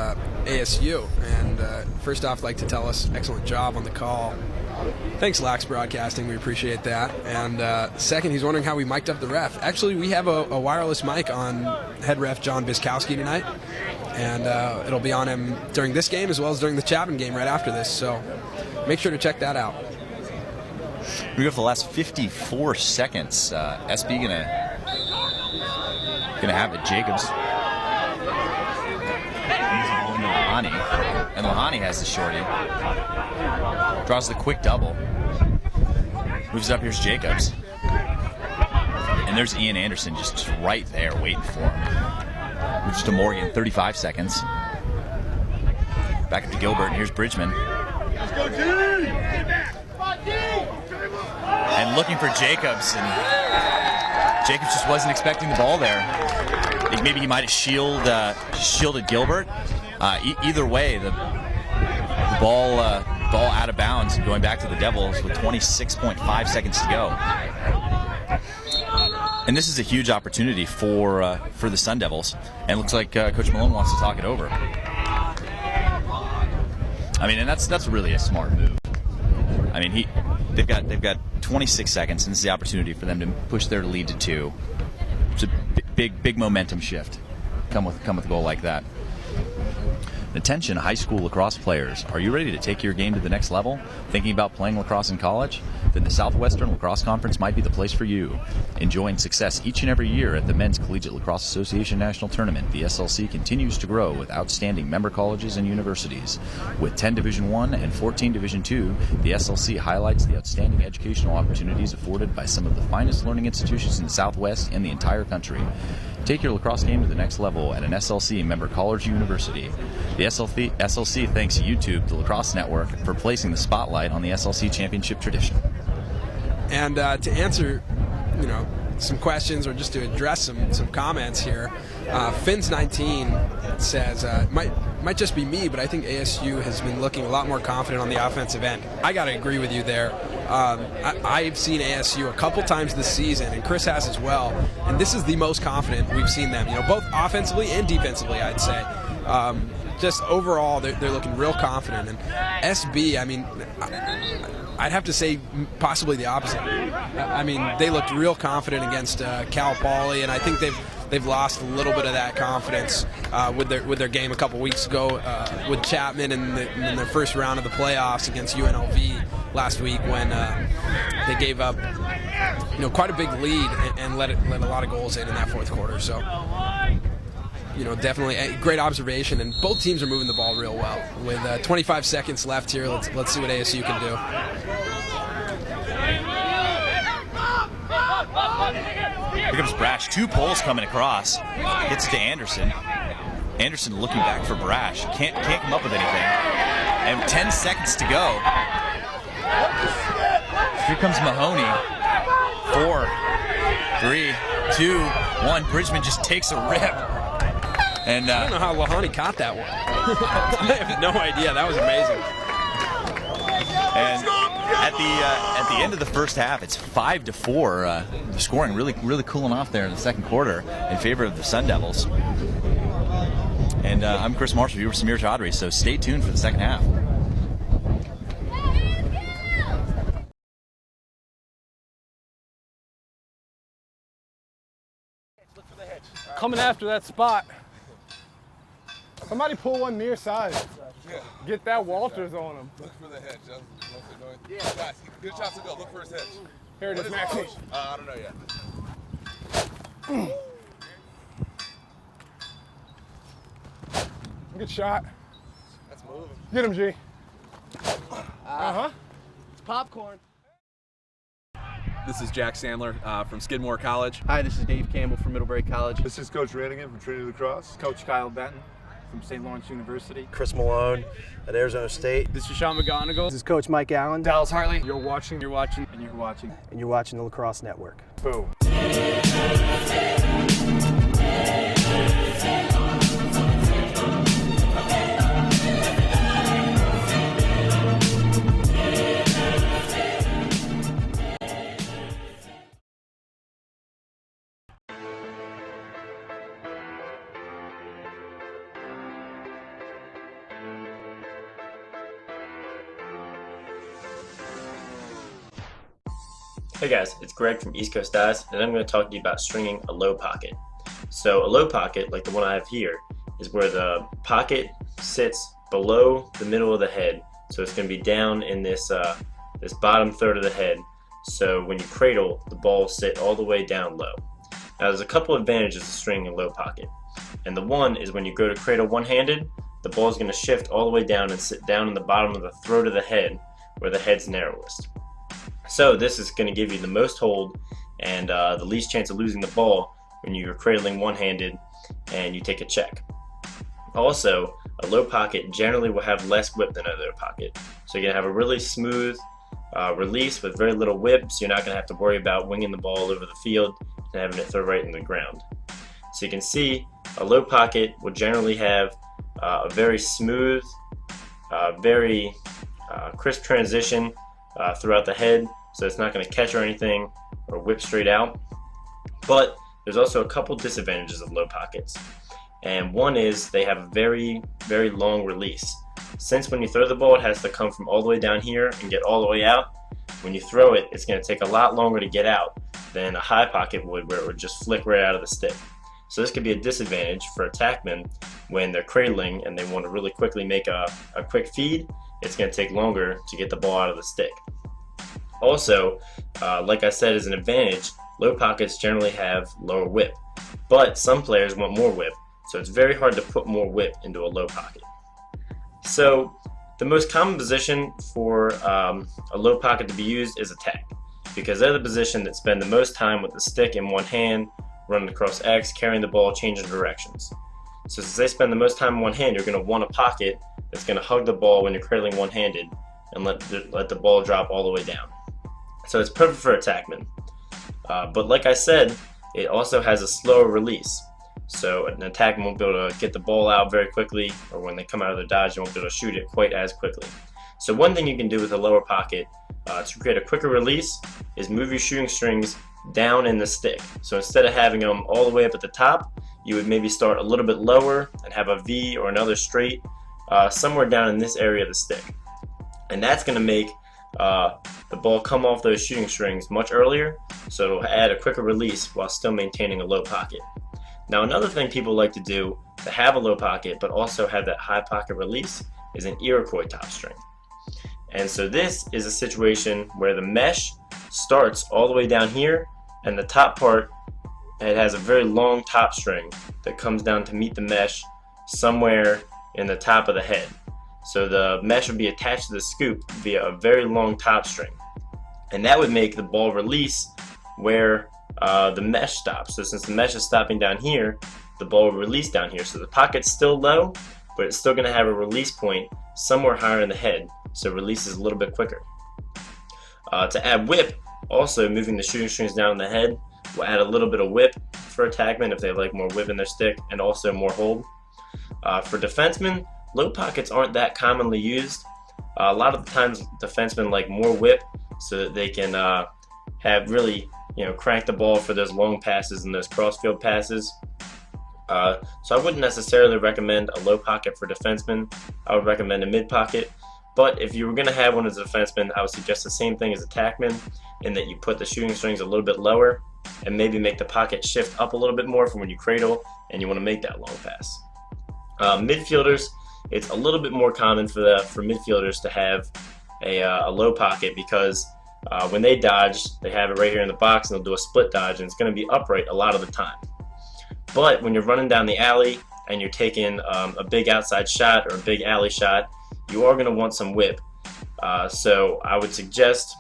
ASU. And first off, I'd like to tell us, excellent job on the call. Thanks, Lax Broadcasting. We appreciate that. And second, he's wondering how we mic'd up the ref. Actually, we have a wireless mic on head ref John Biskowski tonight. And it'll be on him during this game as well as during the Chapman game right after this. So make sure to check that out. We go for the last 54 seconds. SB gonna have it. Jacobs. And Lahani has the shorty. Draws the quick double. Moves up. Here's Jacobs. And there's Ian Anderson just right there waiting for him. Moves to Morgan. 35 seconds. Back up to Gilbert. And here's Bridgman. And looking for Jacobs, and Jacobs just wasn't expecting the ball there. I think maybe he might have shielded Gilbert. Either way, the ball out of bounds and going back to the Devils with 26.5 seconds to go. And this is a huge opportunity for the Sun Devils, and it looks like Coach Malone wants to talk it over. I mean, and that's really a smart move. I mean, they've got 26 seconds, and this is the opportunity for them to push their lead to 2. It's a big momentum shift. Come with a goal like that. Attention, high school lacrosse players. Are you ready to take your game to the next level? Thinking about playing lacrosse in college? Then the Southwestern Lacrosse Conference might be the place for you. Enjoying success each and every year at the Men's Collegiate Lacrosse Association National Tournament, the SLC continues to grow with outstanding member colleges and universities. With 10 Division I and 14 Division II, the SLC highlights the outstanding educational opportunities afforded by some of the finest learning institutions in the Southwest and the entire country. Take your lacrosse game to the next level at an SLC member college or university. The SLC thanks YouTube, the Lacrosse Network, for placing the spotlight on the SLC championship tradition. And to answer, some questions or just to address some comments here, Fins19 says, might just be me, but I think ASU has been looking a lot more confident on the offensive end. I got to agree with you there. I've seen ASU a couple times this season, and Chris has as well, and this is the most confident we've seen them, both offensively and defensively, I'd say. Just overall, they're looking real confident. And SB, I mean, I'd have to say possibly the opposite. I mean, they looked real confident against Cal Poly, and I think they've lost a little bit of that confidence with their game a couple weeks ago with Chapman in their first round of the playoffs against UNLV last week, when they gave up quite a big lead and let a lot of goals in that fourth quarter. So definitely a great observation, and both teams are moving the ball real well. With 25 seconds left here, let's see what ASU can do. Here comes Brash. 2 poles coming across. Gets to Anderson. Anderson looking back for Brash. Can't come up with anything. And 10 seconds to go. Here comes Mahoney. 4, 3, 2, 1. Bridgman just takes a rip. And I don't know how Lahani caught that one. I have no idea. That was amazing. And at the end of the first half, it's 5-4. Scoring really cooling off there in the second quarter in favor of the Sun Devils. And I'm Chris Marshall, viewer Samir Chaudhry. So stay tuned for the second half. coming after that spot. Somebody pull one near side. Get that Walters on him. Look for the hedge. Yeah. Guys, good shots to go. Look for his hedge. Here it is, Maxie. I don't know yet. Good shot. That's moving. Get him, G. It's popcorn. This is Jack Sandler from Skidmore College. Hi, this is Dave Campbell from Middlebury College. This is Coach Rannigan from Trinity Lacrosse. Coach Kyle Benton from St. Lawrence University. Chris Malone at Arizona State. This is Sean McGonigal. This is Coach Mike Allen. Dallas Hartley. And you're watching. And you're watching the Lacrosse Network. Boom. Hey guys, it's Greg from East Coast Eyes, and I'm going to talk to you about stringing a low pocket. So a low pocket, like the one I have here, is where the pocket sits below the middle of the head. So it's going to be down in this this bottom third of the head. So when you cradle, the ball will sit all the way down low. Now there's a couple advantages to stringing a low pocket. And the one is when you go to cradle one-handed, the ball is going to shift all the way down and sit down in the bottom of the throat of the head, where the head's narrowest. So this is going to give you the most hold and the least chance of losing the ball when you're cradling one-handed and you take a check. Also, a low pocket generally will have less whip than a low pocket. So you're going to have a really smooth release with very little whip, so you're not going to have to worry about winging the ball over the field and having it throw right in the ground. So you can see a low pocket will generally have a very smooth, very crisp transition throughout the head, so it's not going to catch or anything or whip straight out. But there's also a couple disadvantages of low pockets, and one is they have a very, very long release. Since when you throw the ball, it has to come from all the way down here and get all the way out. When you throw it, it's going to take a lot longer to get out than a high pocket would, where it would just flick right out of the stick. So this could be a disadvantage for attackmen when they're cradling and they want to really quickly make a quick feed. It's going to take longer to get the ball out of the stick. Also, like I said, as an advantage, low pockets generally have lower whip, but some players want more whip, so it's very hard to put more whip into a low pocket. So the most common position for a low pocket to be used is attack, because they're the position that spend the most time with the stick in one hand, running across X, carrying the ball, changing directions. So since they spend the most time in one hand, you're going to want a pocket that's going to hug the ball when you're cradling one-handed and let the ball drop all the way down. So it's perfect for attackmen. But like I said, it also has a slower release. So an attackman won't be able to get the ball out very quickly, or when they come out of their dodge, you won't be able to shoot it quite as quickly. So one thing you can do with a lower pocket to create a quicker release is move your shooting strings down in the stick. So instead of having them all the way up at the top, you would maybe start a little bit lower and have a V or another straight somewhere down in this area of the stick. And that's going to make the ball come off those shooting strings much earlier, so it'll add a quicker release while still maintaining a low pocket. Now another thing people like to do to have a low pocket but also have that high pocket release is an Iroquois top string. And so this is a situation where the mesh starts all the way down here, and the top part, it has a very long top string that comes down to meet the mesh somewhere in the top of the head. So the mesh would be attached to the scoop via a very long top string, and that would make the ball release where the mesh stops. So since the mesh is stopping down here, the ball will release down here. So the pocket's still low, but it's still going to have a release point somewhere higher in the head, so it releases a little bit quicker. To add whip, also moving the shooting strings down in the head will add a little bit of whip for attackmen if they like more whip in their stick, and also more hold. For defensemen, low pockets aren't that commonly used. A lot of the times defensemen like more whip so that they can have really, crank the ball for those long passes and those crossfield passes. So I wouldn't necessarily recommend a low pocket for defensemen. I would recommend a mid pocket. But if you were going to have one as a defenseman, I would suggest the same thing as attackmen, in that you put the shooting strings a little bit lower and maybe make the pocket shift up a little bit more for when you cradle and you want to make that long pass. Midfielders, it's a little bit more common for midfielders to have a low pocket because when they dodge, they have it right here in the box and they'll do a split dodge, and it's going to be upright a lot of the time. But when you're running down the alley and you're taking a big outside shot or a big alley shot, you are going to want some whip. So I would suggest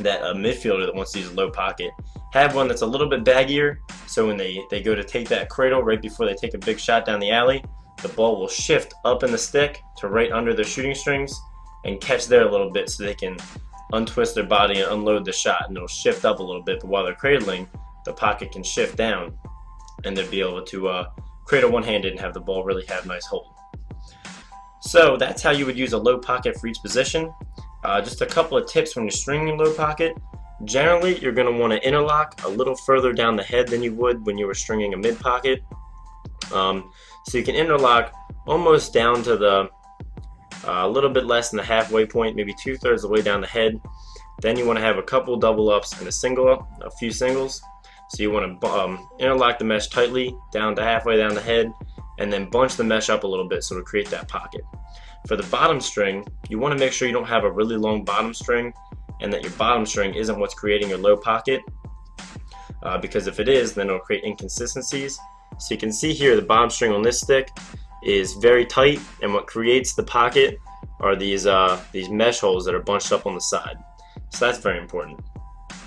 that a midfielder that wants to use a low pocket have one that's a little bit baggier, so when they go to take that cradle right before they take a big shot down the alley, the ball will shift up in the stick to right under their shooting strings and catch there a little bit so they can untwist their body and unload the shot, and it'll shift up a little bit, but while they're cradling, the pocket can shift down and they'll be able to cradle one-handed and have the ball really have nice hold. So that's how you would use a low pocket for each position. Just a couple of tips when you're stringing low pocket. Generally, you're going to want to interlock a little further down the head than you would when you were stringing a mid pocket. So you can interlock almost down to a little bit less than the halfway point, maybe 2/3 of the way down the head. Then you want to have a couple double ups and a few singles. So you want to interlock the mesh tightly down to halfway down the head, and then bunch the mesh up a little bit so to create that pocket. For the bottom string, you want to make sure you don't have a really long bottom string and that your bottom string isn't what's creating your low pocket, because if it is, then it'll create inconsistencies. So you can see here the bottom string on this stick is very tight, and what creates the pocket are these mesh holes that are bunched up on the side. So that's very important.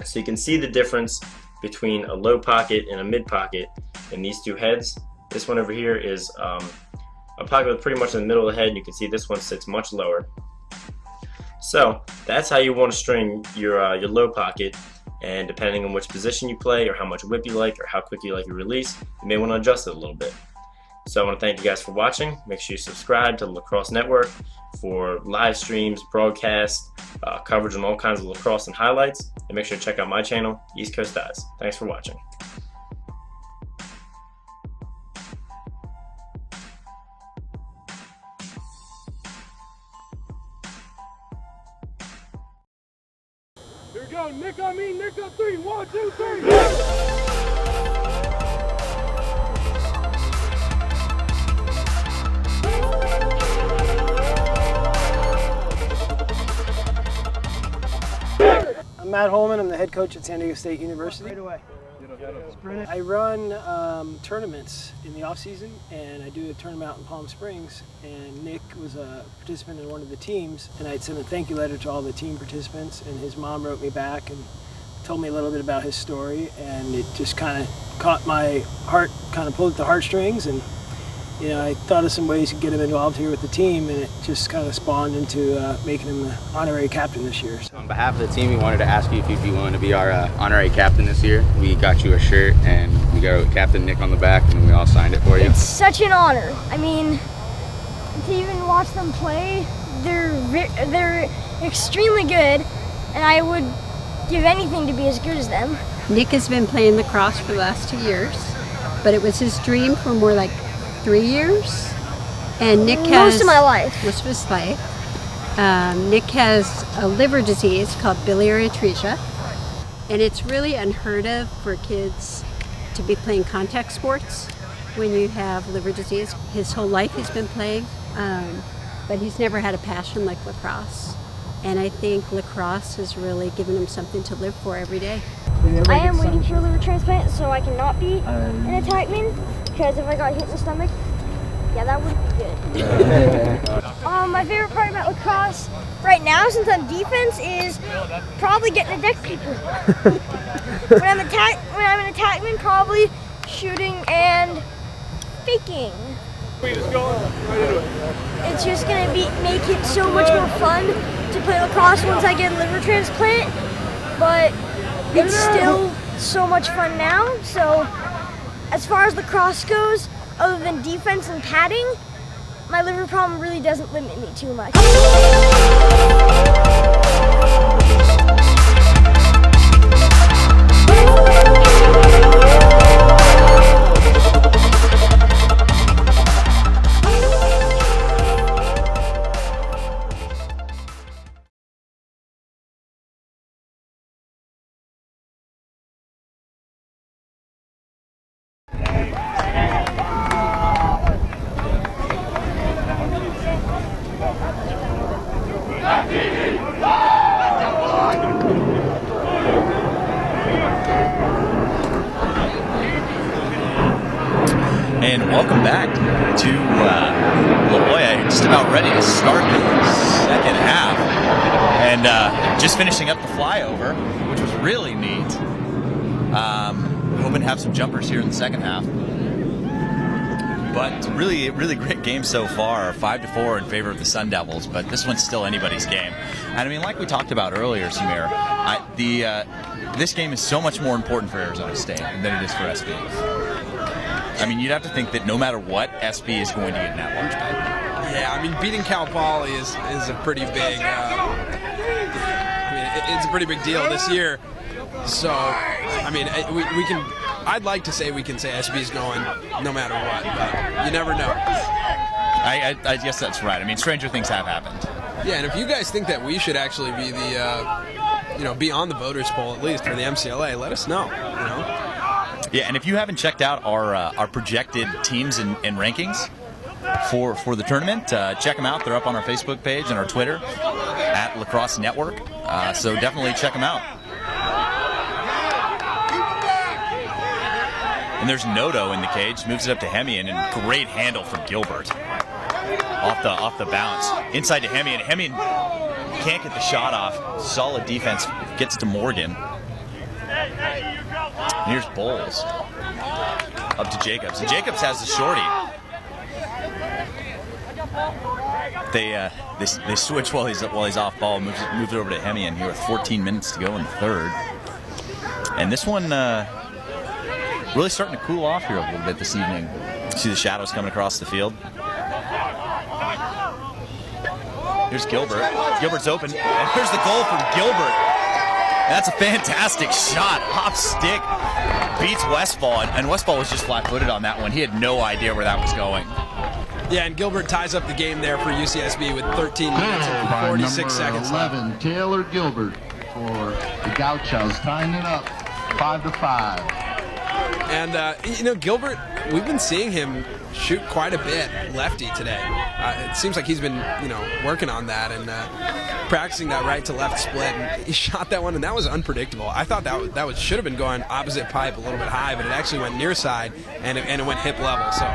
So you can see the difference between a low pocket and a mid pocket in these two heads. This one over here is a pocket pretty much in the middle of the head, and you can see this one sits much lower. So that's how you want to string your low pocket, and depending on which position you play or how much whip you like or how quick you like your release, you may want to adjust it a little bit. So I want to thank you guys for watching. Make sure you subscribe to the Lacrosse Network for live streams, broadcasts, coverage on all kinds of lacrosse and highlights, and make sure to check out my channel, East Coast Eyes. Thanks for watching. Here we go, Nick on me, Nick on three, 1, 2, 3. I'm Matt Holman. I'm the head coach at San Diego State University. Right away. I run tournaments in the off season, and I do a tournament out in Palm Springs. And Nick was a participant in one of the teams, and I'd sent a thank you letter to all the team participants. And his mom wrote me back and told me a little bit about his story, and it just kind of caught my heart, kind of pulled at the heartstrings. And you know, I thought of some ways to get him involved here with the team, and it just kind of spawned into making him the honorary captain this year. So. On behalf of the team, we wanted to ask you if you'd be willing to be our honorary captain this year. We got you a shirt, and we got Captain Nick on the back, and we all signed it for you. It's such an honor. I mean, to even watch them play, they're extremely good, and I would give anything to be as good as them. Nick has been playing lacrosse for the last 2 years, but it was his dream for more like 3 years, and Nick has most of my life. Most of his life. Nick has a liver disease called biliary atresia, and it's really unheard of for kids to be playing contact sports when you have liver disease. His whole life he's been playing, but he's never had a passion like lacrosse, and I think lacrosse has really given him something to live for every day. I am waiting for a liver transplant so I cannot be an attackman, because if I got hit in the stomach, yeah, that would be good. My favorite part about lacrosse right now, since I'm defense, is probably getting to deck people. when I'm an attackman, probably shooting and faking. It's just gonna make it so much more fun to play lacrosse once I get a liver transplant, but it's still so much fun now. So as far as lacrosse goes, other than defense and padding, my liver problem really doesn't limit me too much. And welcome back to La Jolla. Just about ready to start the second half. And just finishing up the flyover, which was really neat. Hoping to have some jumpers here in the second half. But really great game so far. 5-4 in favor of the Sun Devils, but this one's still anybody's game. And I mean, like we talked about earlier, Samir, this game is so much more important for Arizona State than it is for SB. I mean, you'd have to think that no matter what, SB is going to get in that large bet. Yeah, I mean, beating Cal Poly is a pretty big. It's a pretty big deal this year. So, I mean, we can. I'd like to say we can say SB's going no matter what, but you never know. I guess that's right. I mean, stranger things have happened. Yeah, and if you guys think that we should actually be be on the voters poll at least for the MCLA, let us know. Yeah, and if you haven't checked out our projected teams and rankings for the tournament, check them out. They're up on our Facebook page and our Twitter at Lacrosse Network. So definitely check them out. And there's Noto in the cage, moves it up to Hemian, and great handle from Gilbert. Off the bounce. Inside to Hemian. Hemian can't get the shot off. Solid defense gets to Morgan. And here's Bowles. Up to Jacobs. And Jacobs has the shorty. They switch while he's off ball, moves it over to Hemian here with 14 minutes to go in the third. And this one really starting to cool off here a little bit this evening. See the shadows coming across the field. Here's Gilbert. Gilbert's open. And here's the goal from Gilbert. That's a fantastic shot. Off stick. Beats Westfall. And Westfall was just flat-footed on that one. He had no idea where that was going. Yeah, and Gilbert ties up the game there for UCSB with 13 minutes and 46 seconds left. 11, Taylor Gilbert for the Gauchos, tying it up 5-5. And, Gilbert, we've been seeing him shoot quite a bit lefty today. It seems like he's been, working on that and practicing that right to left split. And he shot that one, and that was unpredictable. I thought that should have been going opposite pipe a little bit high, but it actually went near side, and it went hip level. So.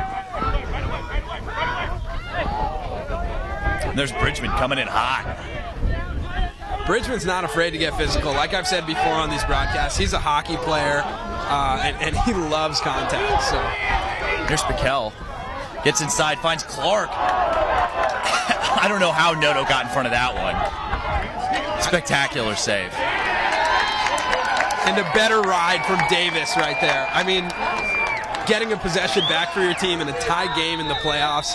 And there's Bridgman coming in hot. Bridgman's not afraid to get physical. Like I've said before on these broadcasts, he's a hockey player, and he loves contact. So here's Piquel. Gets inside, finds Clark. I don't know how Noto got in front of that one. Spectacular save. And a better ride from Davis right there. I mean, getting a possession back for your team in a tie game in the playoffs,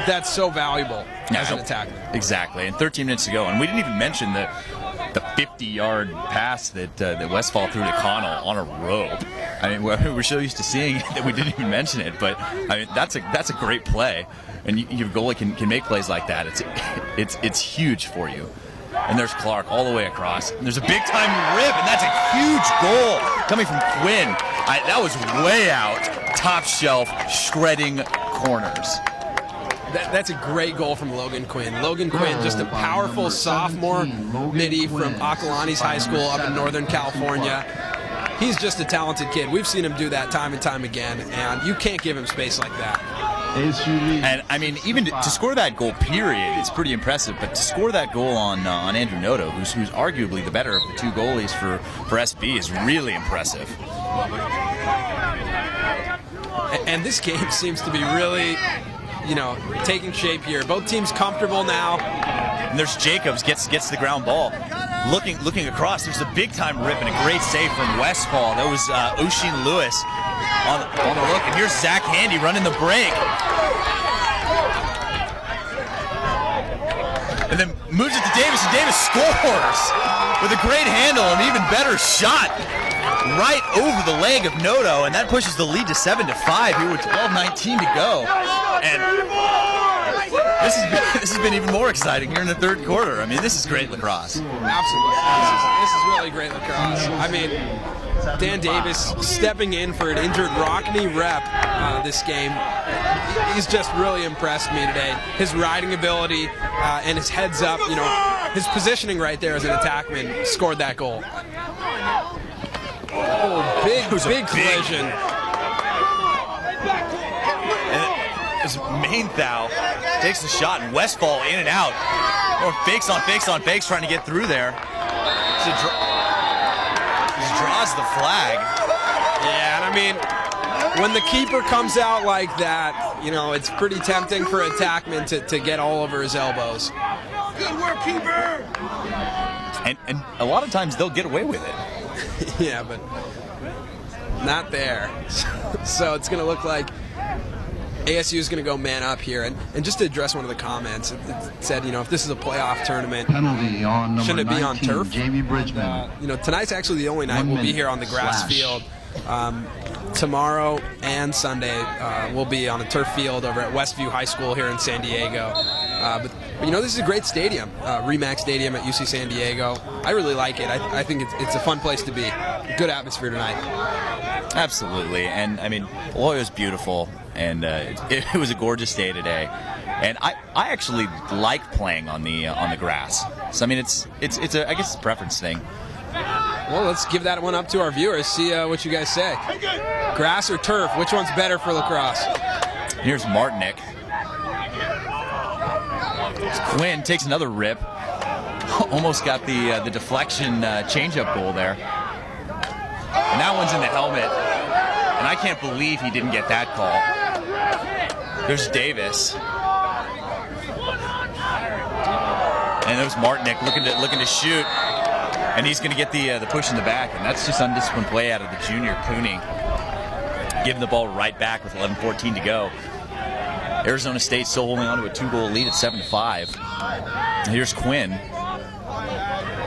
that's so valuable as an attacker. Exactly, and 13 minutes to go. And we didn't even mention the 50-yard pass that Westfall threw to Connell on a rope. I mean, we're so used to seeing it that we didn't even mention it. But I mean, that's a great play, and your goalie can make plays like that. It's huge for you. And there's Clark all the way across. And there's a big-time rip, and that's a huge goal coming from Quinn. That was way out, top shelf, shredding corners. That's a great goal from Logan Quinn. Logan Quinn, just a powerful sophomore midi from Acalanes High School up in Northern California. He's just a talented kid. We've seen him do that time and time again, and you can't give him space like that. And I mean, even to score that goal, period, is pretty impressive. But to score that goal on Andrew Noto, who's arguably the better of the two goalies for SB, is really impressive. And this game seems to be really, taking shape here. Both teams comfortable now. And there's Jacobs gets the ground ball. Looking across, there's a big-time rip and a great save from Westfall. That was Oshin Lewis on the look. And here's Zach Handy running the break. And then moves it to Davis, and Davis scores with a great handle and an even better shot right over the leg of Noto, and that pushes the lead to 7-5 here with 12:19 to go. And this has been even more exciting here in the third quarter. I mean, this is great lacrosse. Absolutely. This is really great lacrosse. I mean, Dan Davis stepping in for an injured Rockney rep this game. He's just really impressed me today. His riding ability and his heads up, his positioning right there as an attackman scored that goal. Oh, big collision. And this Mainthau takes the shot, and Westfall in and out. Or fakes on fakes trying to get through there. So just draws the flag. Yeah, and I mean, when the keeper comes out like that, you know, it's pretty tempting for attackman to get all over his elbows. Good work, keeper! And a lot of times they'll get away with it. Yeah, but not there. So it's going to look like ASU is going to go man up here. And just to address one of the comments, it said, you know, if this is a playoff tournament, Penalty on number shouldn't it be on 19, turf? Jamie Bridgman. You know, tonight's actually the only night we'll be here on the grass field. Tomorrow and Sunday we'll be on a turf field over at Westview High School here in San Diego. But you know, this is a great stadium, Remax Stadium at UC San Diego. I really like it. I think it's a fun place to be. Good atmosphere tonight. Absolutely, and I mean, Loyo's beautiful, and it was a gorgeous day today. And I actually like playing on the grass. So I mean, it's a, I guess it's a preference thing. Well, let's give that one up to our viewers. See what you guys say. Grass or turf? Which one's better for lacrosse? Here's Martinick. Quinn takes another rip. Almost got the deflection change-up goal there. And that one's in the helmet. And I can't believe he didn't get that call. There's Davis. And there's Martinick looking to shoot. And he's going to get the push in the back. And that's just undisciplined play out of the junior Cooney. Giving the ball right back with 11:14 to go. Arizona State still holding on to a 2-goal lead at 7-5. And here's Quinn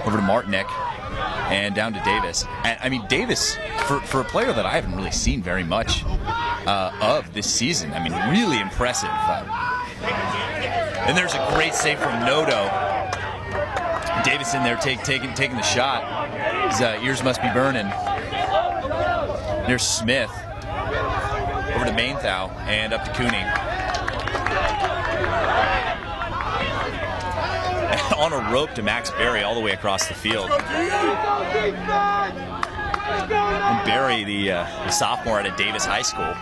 over to Martinick and down to Davis. And I mean, Davis, for a player that I haven't really seen very much of this season, I mean, really impressive. And there's a great save from Noto. Davis in there taking the shot. His ears must be burning. There's Smith over to Mainthau and up to Cooney. On a rope to Max Berry all the way across the field. And Berry, the sophomore out of Davis High School,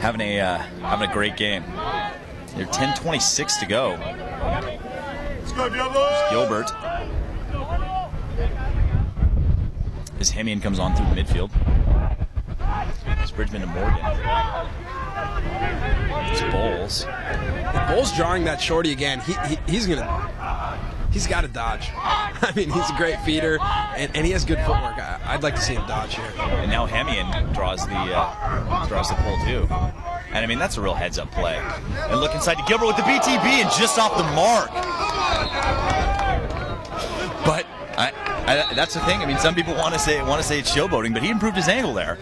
having a great game. There's 10:26 to go. Let's go, Devils! Gilbert. As Hemian comes on through the midfield. It's Bridgman to Morgan. It's Bowles. If Bowles drawing that shorty again, he's got to dodge. I mean, he's a great feeder, and he has good footwork. I'd like to see him dodge here. And now Hemian draws the pull too. And I mean, that's a real heads-up play. And look inside to Gilbert with the BTB and just off the mark. But that's the thing. I mean, some people want to say it's showboating, but he improved his angle there.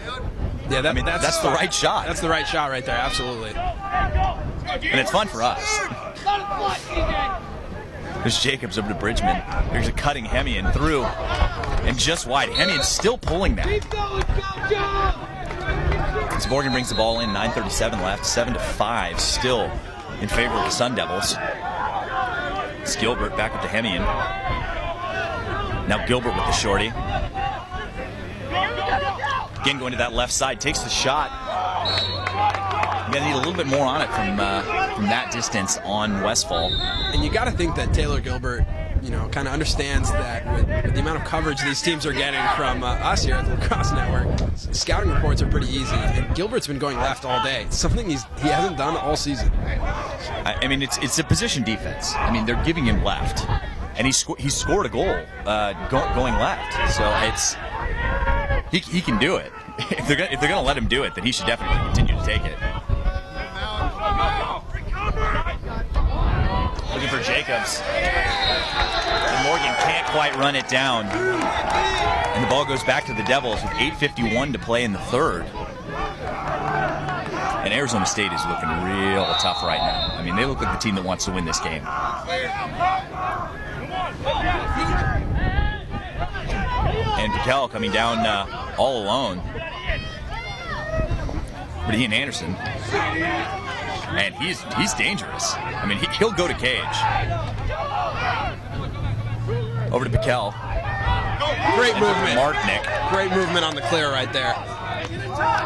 Yeah, I mean, that's the right shot. That's the right shot right there. Absolutely. And it's fun for us. There's Jacobs over to Bridgman. There's a cutting Hemian through and just wide. Hemian still pulling that. As Morgan brings the ball in, 9:37 left, 7-5 still in favor of the Sun Devils. It's Gilbert back up to Hemian. Now Gilbert with the shorty. Again going to that left side, takes the shot. You're going to need a little bit more on it from that distance on Westfall. And you got to think that Taylor Gilbert, you know, kind of understands that with the amount of coverage these teams are getting from us here at the Lacrosse Network, scouting reports are pretty easy. And Gilbert's been going left all day. It's something he hasn't done all season. I mean, it's a position defense. I mean, they're giving him left, and he scored a goal going left. So it's he can do it. If they're gonna let him do it, then he should definitely continue to take it. Looking for Jacobs. And Morgan can't quite run it down. And the ball goes back to the Devils with 8:51 to play in the third. And Arizona State is looking real tough right now. I mean, they look like the team that wants to win this game. And Piquel coming down all alone. But Ian Anderson. And he's dangerous. I mean, he'll go to cage. Over to Piquel. Great movement. Martinick. Great movement on the clear right there.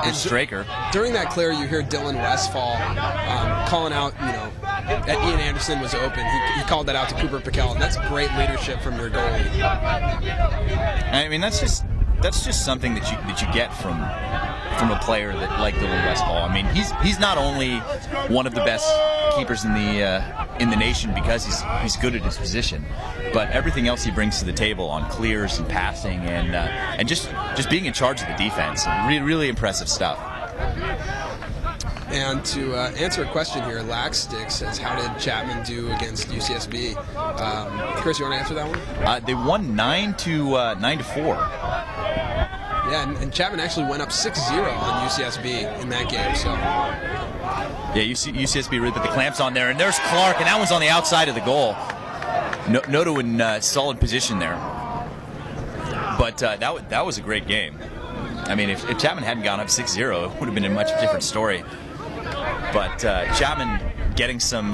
Here's Straker. During that clear, you hear Dylan Westfall calling out, that Ian Anderson was open. He called that out to Cooper Piquel, and that's great leadership from your goalie. I mean, that's just something that you get from a player that like Dylan Westfall. I mean, he's not only one of the best keepers in the nation because he's good at his position, but everything else he brings to the table on clears and passing and just being in charge of the defense. Really impressive stuff. And to answer a question here, Laxstick says, how did Chapman do against UCSB? Chris, you want to answer that one? They won 9-4. Yeah, and Chapman actually went up 6-0 on UCSB in that game. So yeah, UCSB really put the clamps on there. And there's Clark, and that one's on the outside of the goal. Noto in solid position there. But that was a great game. I mean, if Chapman hadn't gone up 6-0, it would have been a much different story. But Chapman getting some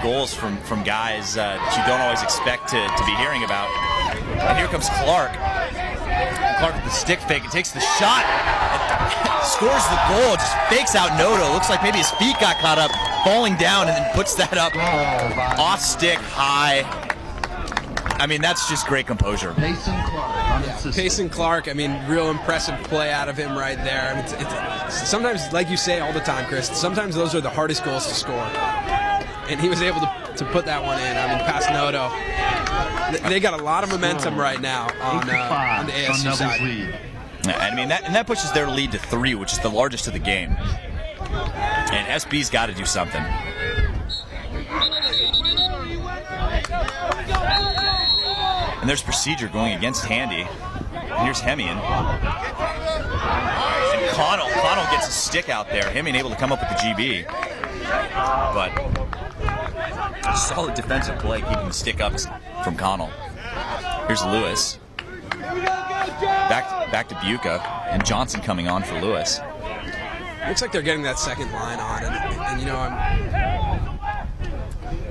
goals from guys that you don't always expect to be hearing about. And here comes Clark. Clark with the stick fake and takes the shot and scores the goal. Just fakes out Noto. Looks like maybe his feet got caught up, falling down, and then puts that up off stick high. I mean, that's just great composure. Payson Clark, I mean, real impressive play out of him right there. I mean, it's sometimes, like you say all the time, Chris, sometimes those are the hardest goals to score. And he was able to put that one in. I mean, past Noto. They got a lot of momentum right now on the ASU side. I mean, that pushes their lead to 3, which is the largest of the game. And SB's got to do something. And there's procedure going against Handy. And here's Hemian. And Connell gets a stick out there. Hemian able to come up with the GB. But solid defensive play keeping the stick up from Connell. Here's Lewis. Back to Buca. And Johnson coming on for Lewis. Looks like they're getting that second line on. And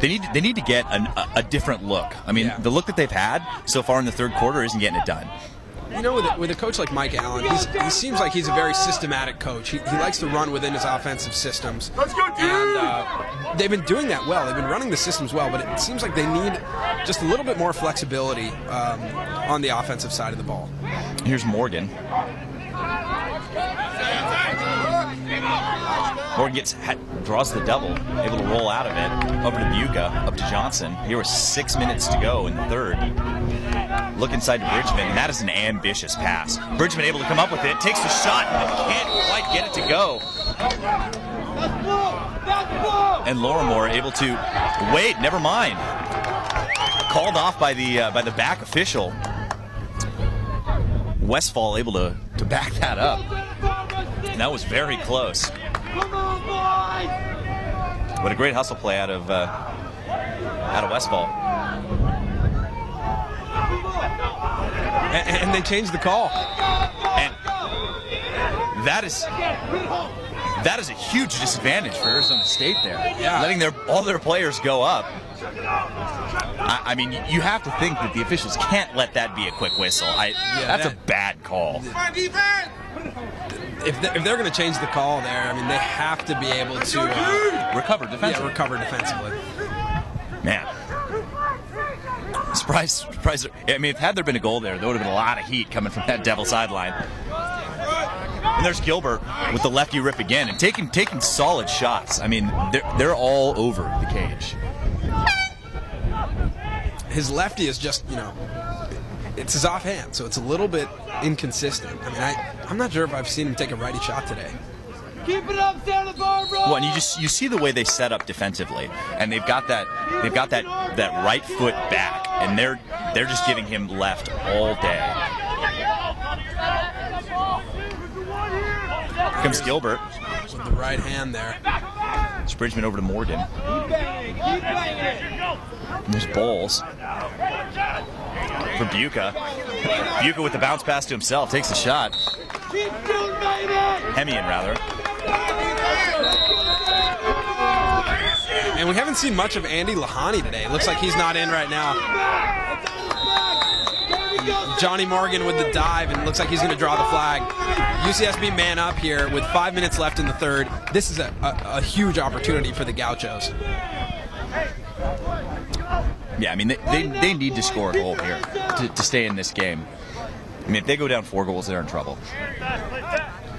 They need to get a different look. I mean, the look that they've had so far in the third quarter isn't getting it done. With a coach like Mike Allen, he seems like he's a very systematic coach. He likes to run within his offensive systems. And they've been doing that well. They've been running the systems well, but it seems like they need just a little bit more flexibility on the offensive side of the ball. Here's Morgan. Morgan draws the double, able to roll out of it, over to Buca, up to Johnson. Here was 6 minutes to go in the third. Look inside to Bridgman, and that is an ambitious pass. Bridgman able to come up with it, takes the shot, but can't quite get it to go. And Lorimore able to wait, never mind. Called off by the back official. Westfall able to back that up. And that was very close. What a great hustle play out of Westfall. And they changed the call. And that is a huge disadvantage for Arizona State there. Yeah. Letting all their players go up. I mean, you have to think that the officials can't let that be a quick whistle. That's a bad call. If they're going to change the call there, I mean, they have to be able to recover defensively. Yeah, recover defensively. Man. Surprise. I mean, had there been a goal there would have been a lot of heat coming from that Devil sideline. And there's Gilbert with the lefty rip again and taking solid shots. I mean, they're all over the cage. His lefty is just, it's his offhand, so it's a little bit inconsistent. I mean, I'm not sure if I've seen him take a righty shot today. Keep it up, Santa Barbara! Well, and you see the way they set up defensively, and they've got that right foot back, and they're just giving him left all day. Here comes Gilbert with the right hand there. It's Bridgman over to Morgan. Keep banging. And there's Bowles for Buca. Buca with the bounce pass to himself takes the shot. Keep shooting, baby! Hemian, rather. And we haven't seen much of Andy Lahani today. Looks like he's not in right now. Johnny Morgan with the dive, and looks like he's going to draw the flag. UCSB man up here with 5 minutes left in the third. This is a huge opportunity for the Gauchos. Yeah, I mean, they need to score a goal here to stay in this game. I mean, if they go down 4 goals, they're in trouble.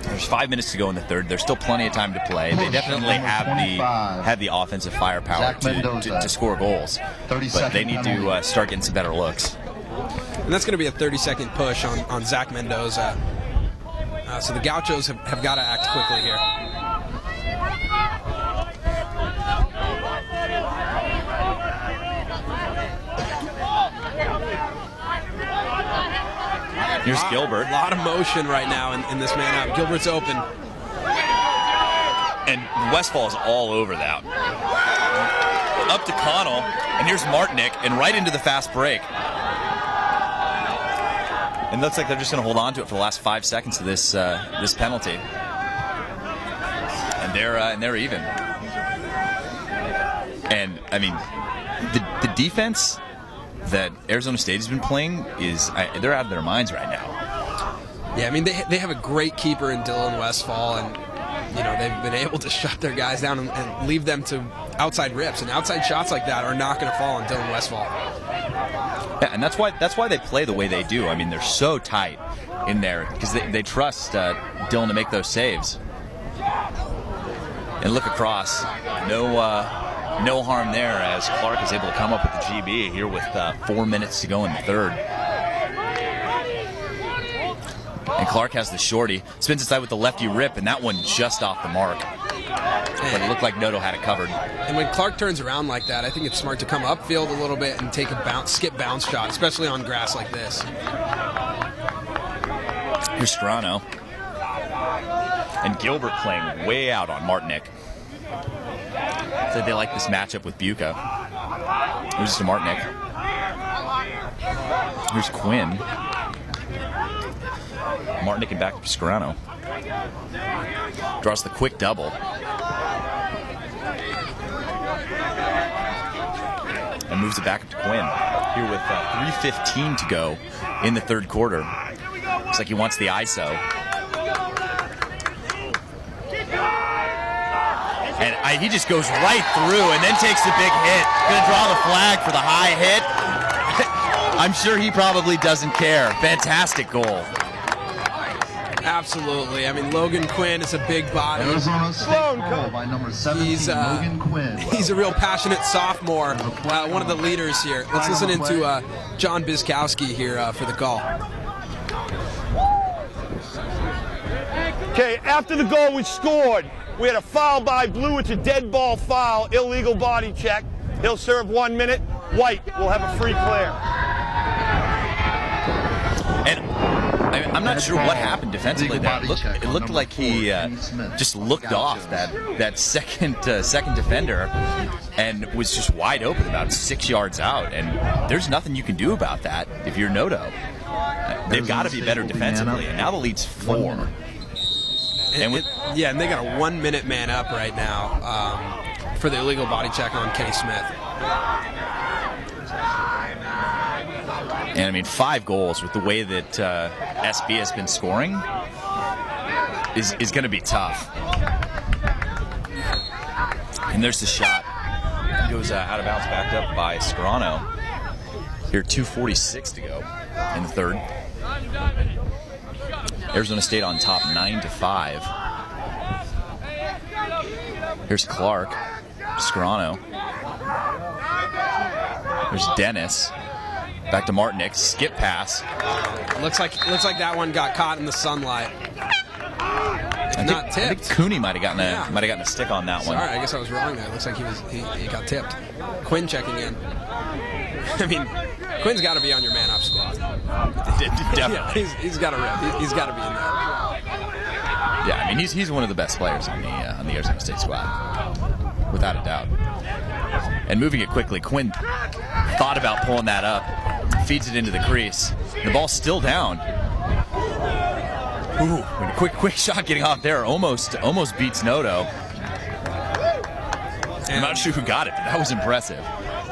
There's 5 minutes to go in the third. There's still plenty of time to play. They definitely have the offensive firepower to score goals, but they need to start getting some better looks. And that's going to be a 30-second push on Zach Mendoza. So the Gauchos have got to act quickly here. Here's Gilbert. A lot of motion right now in this man up. Gilbert's open. And Westfall is all over that. Up to Connell, and here's Martinick, and right into the fast break. And it looks like they're just going to hold on to it for the last 5 seconds of this penalty. And they're even. And I mean, the defense that Arizona State has been playing they're out of their minds right now. Yeah, I mean, they have a great keeper in Dylan Westfall, and they've been able to shut their guys down and leave them to outside rips, and outside shots like that are not going to fall on Dylan Westfall. Yeah, and that's why they play the way they do. I mean, they're so tight in there because they trust Dylan to make those saves. And look across, no harm there as Clark is able to come up with the GB here with 4 minutes to go in the third. And Clark has the shorty, spins inside with the lefty rip, and that one just off the mark. But it looked like Noto had it covered. And when Clark turns around like that, I think it's smart to come upfield a little bit and take a skip bounce shot, especially on grass like this. Here's Strano. And Gilbert playing way out on Martinick. So they like this matchup with Buca. Here's to Martinick. Here's Quinn. Martinick and back up to Scarano. Draws the quick double. And moves it back up to Quinn. Here with 3:15 to go in the third quarter. Looks like he wants the ISO. And he just goes right through and then takes the big hit. Going to draw the flag for the high hit. I'm sure he probably doesn't care. Fantastic goal. Absolutely. I mean, Logan Quinn is a big body. Arizona State goal by number 17, Logan Quinn. He's a real passionate sophomore, one of the leaders here. Let's listen into John Bizkowski here for the call. Okay, after the goal was scored, we had a foul by Blue. It's a dead ball foul, illegal body check. He'll serve 1 minute. White will have a free clear. And I'm not sure what happened defensively there. It looked like he just looked off that second defender and was just wide open about 6 yards out. And there's nothing you can do about that if you're Noto. They've got to be better defensively. And now the lead's 4. And they got a 1 minute man up right now for the illegal body check on Kenny Smith. And I mean, 5 goals with the way that SB has been scoring is going to be tough. And there's the shot. It goes out of bounds, backed up by Scarano. Here, 2:46 to go in the third. Arizona State on top 9-5. Here's Clark, Scarano. There's Dennis. Back to Martinick, skip pass. Looks like that one got caught in the sunlight. I think Cooney might have gotten a stick on that one. Sorry, I guess I was wrong there. Looks like he got tipped. Quinn checking in. I mean, Quinn's got to be on your man up squad. Definitely. Yeah, he's got to rip. He's got to be in there. Yeah, I mean he's one of the best players on the Arizona State squad, without a doubt. And moving it quickly, Quinn thought about pulling that up, feeds it into the crease. The ball's still down. Ooh, quick shot getting off there, almost beats Noto. I'm not sure who got it, but that was impressive.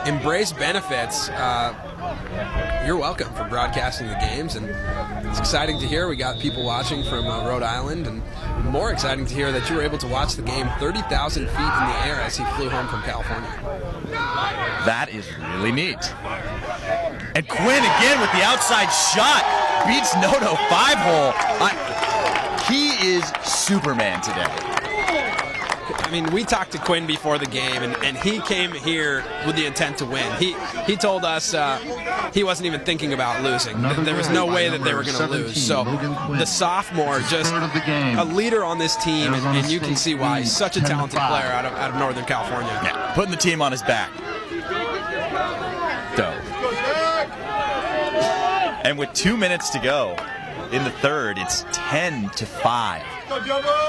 Embrace benefits. You're welcome for broadcasting the games, and it's exciting to hear we got people watching from Rhode Island, and more exciting to hear that you were able to watch the game 30,000 feet in the air as he flew home from California. That is really neat. And Quinn again with the outside shot. Beats Noto 5-hole. He is Superman today. I mean, we talked to Quinn before the game, and he came here with the intent to win. He told us he wasn't even thinking about losing. There was no way that they were going to lose. So the sophomore, just a leader on this team, and you can see why. He's such a talented player out of Northern California. Yeah, putting the team on his back. Dope. And with 2 minutes to go in the third, it's 10-5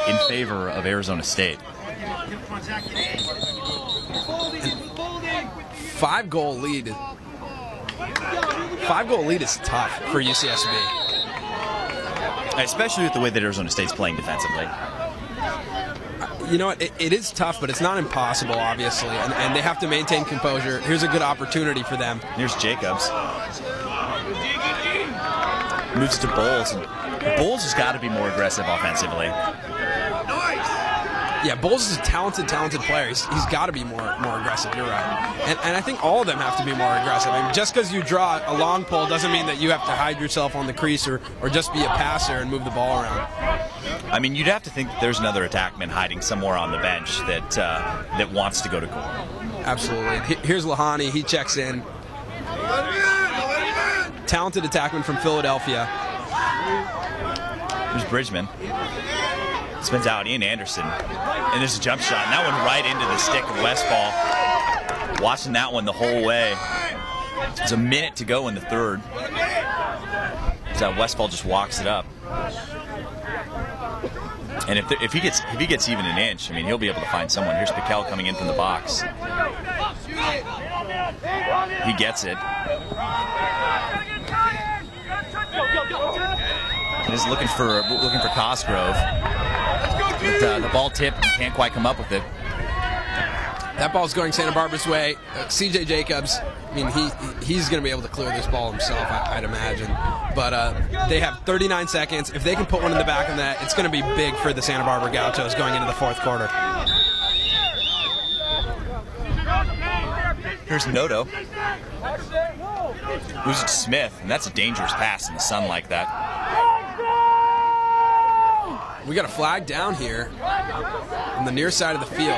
in favor of Arizona State. Five-goal lead is tough for UCSB. Especially with the way that Arizona State's playing defensively. You know what? It is tough, but it's not impossible, obviously. And they have to maintain composure. Here's a good opportunity for them. Here's Jacobs. Moves to Bowles. Bowles has got to be more aggressive offensively. Yeah, Bowles is a talented player. He's got to be more aggressive. You're right. And I think all of them have to be more aggressive. I mean, just because you draw a long pole doesn't mean that you have to hide yourself on the crease or just be a passer and move the ball around. I mean, you'd have to think that there's another attackman hiding somewhere on the bench that wants to go to goal. Absolutely. Here's Lahani. He checks in. Talented attackman from Philadelphia. There's Bridgman. Spins out Ian Anderson. And there's a jump shot. And that one right into the stick of Westfall. Watching that one the whole way. There's a minute to go in the third. Westfall just walks it up. And if he gets even an inch, I mean, he'll be able to find someone. Here's Piquel coming in from the box. He gets it. He's looking for Cosgrove. But the ball tipped and can't quite come up with it. That ball's going Santa Barbara's way. CJ Jacobs, I mean, he's going to be able to clear this ball himself, I'd imagine. But they have 39 seconds. If they can put one in the back of that, it's going to be big for the Santa Barbara Gauchos going into the fourth quarter. Here's Noto. Moves it to Smith, and that's a dangerous pass in the sun like that. We got a flag down here on the near side of the field.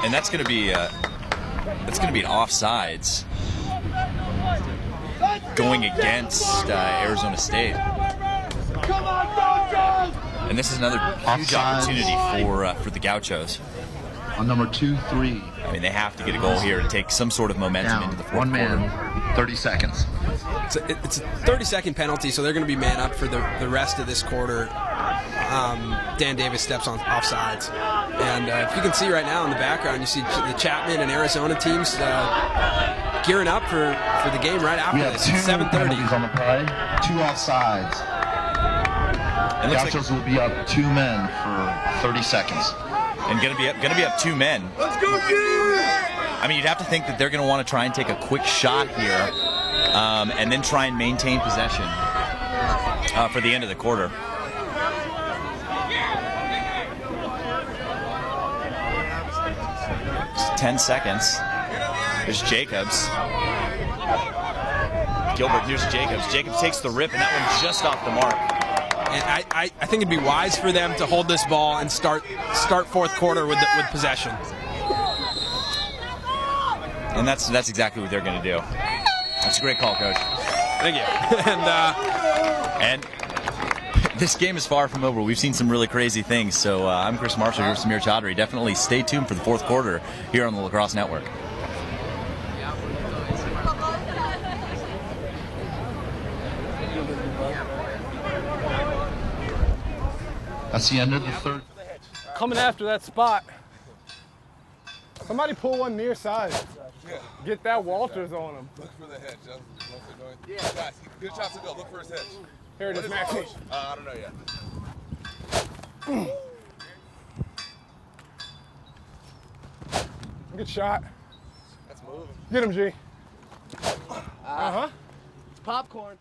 And that's going to be an offsides going against Arizona State. And this is another huge opportunity for the Gauchos. On number 2-3. I mean, they have to get a goal here to take some sort of momentum into the fourth quarter. 30 seconds. It's a 30-second penalty, so they're going to be man up for the rest of this quarter. Dan Davis steps on offsides. And if you can see right now in the background, you see the Chapman and Arizona teams gearing up for the game right after this. We have 2 7:30 penalties on the play, 2 offsides. And the Gauchos will be up 2 men for 30 seconds. And gonna be up 2 men. Let's go, I mean, you'd have to think that they're going to want to try and take a quick shot here, and then try and maintain possession for the end of the quarter. Just 10 seconds. There's Jacobs. Gilbert, here's Jacobs. Jacobs takes the rip, and that one's just off the mark. And I think it'd be wise for them to hold this ball and start fourth quarter with possession. And that's exactly what they're going to do. That's a great call, Coach. Thank you. And this game is far from over. We've seen some really crazy things. So I'm Chris Marshall, here's Samir Chaudhry. Definitely stay tuned for the fourth quarter here on the Lacrosse Network. That's the end of the third. Coming after that spot. Somebody pull one near side. Yeah. Get that Walters on him. Look for the hedge. Yeah. Guys, good shot to go. Look for his hedge. Here it is, Maxie. I don't know yet. Good shot. That's moving. Get him, G. It's popcorn.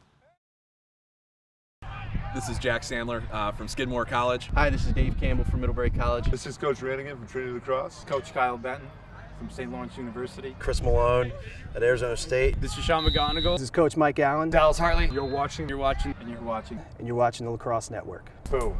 This is Jack Sandler from Skidmore College. Hi, this is Dave Campbell from Middlebury College. This is Coach Rannigan from Trinity Lacrosse. Coach Kyle Benton from St. Lawrence University. Chris Malone at Arizona State. This is Sean McGonigal. This is Coach Mike Allen. Dallas Hartley. You're watching. You're watching. And you're watching. And you're watching the Lacrosse Network. Boom.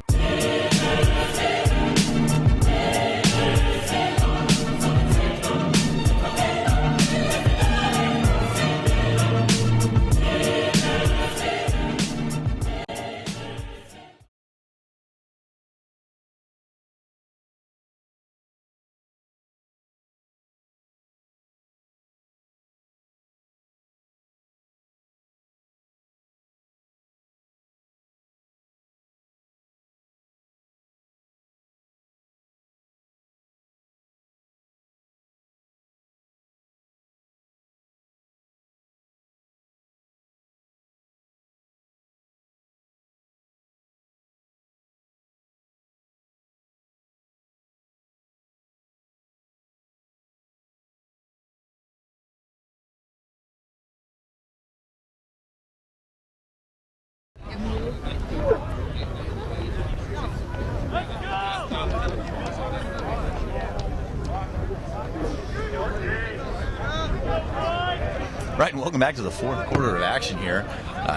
Right, and welcome back to the fourth quarter of action here.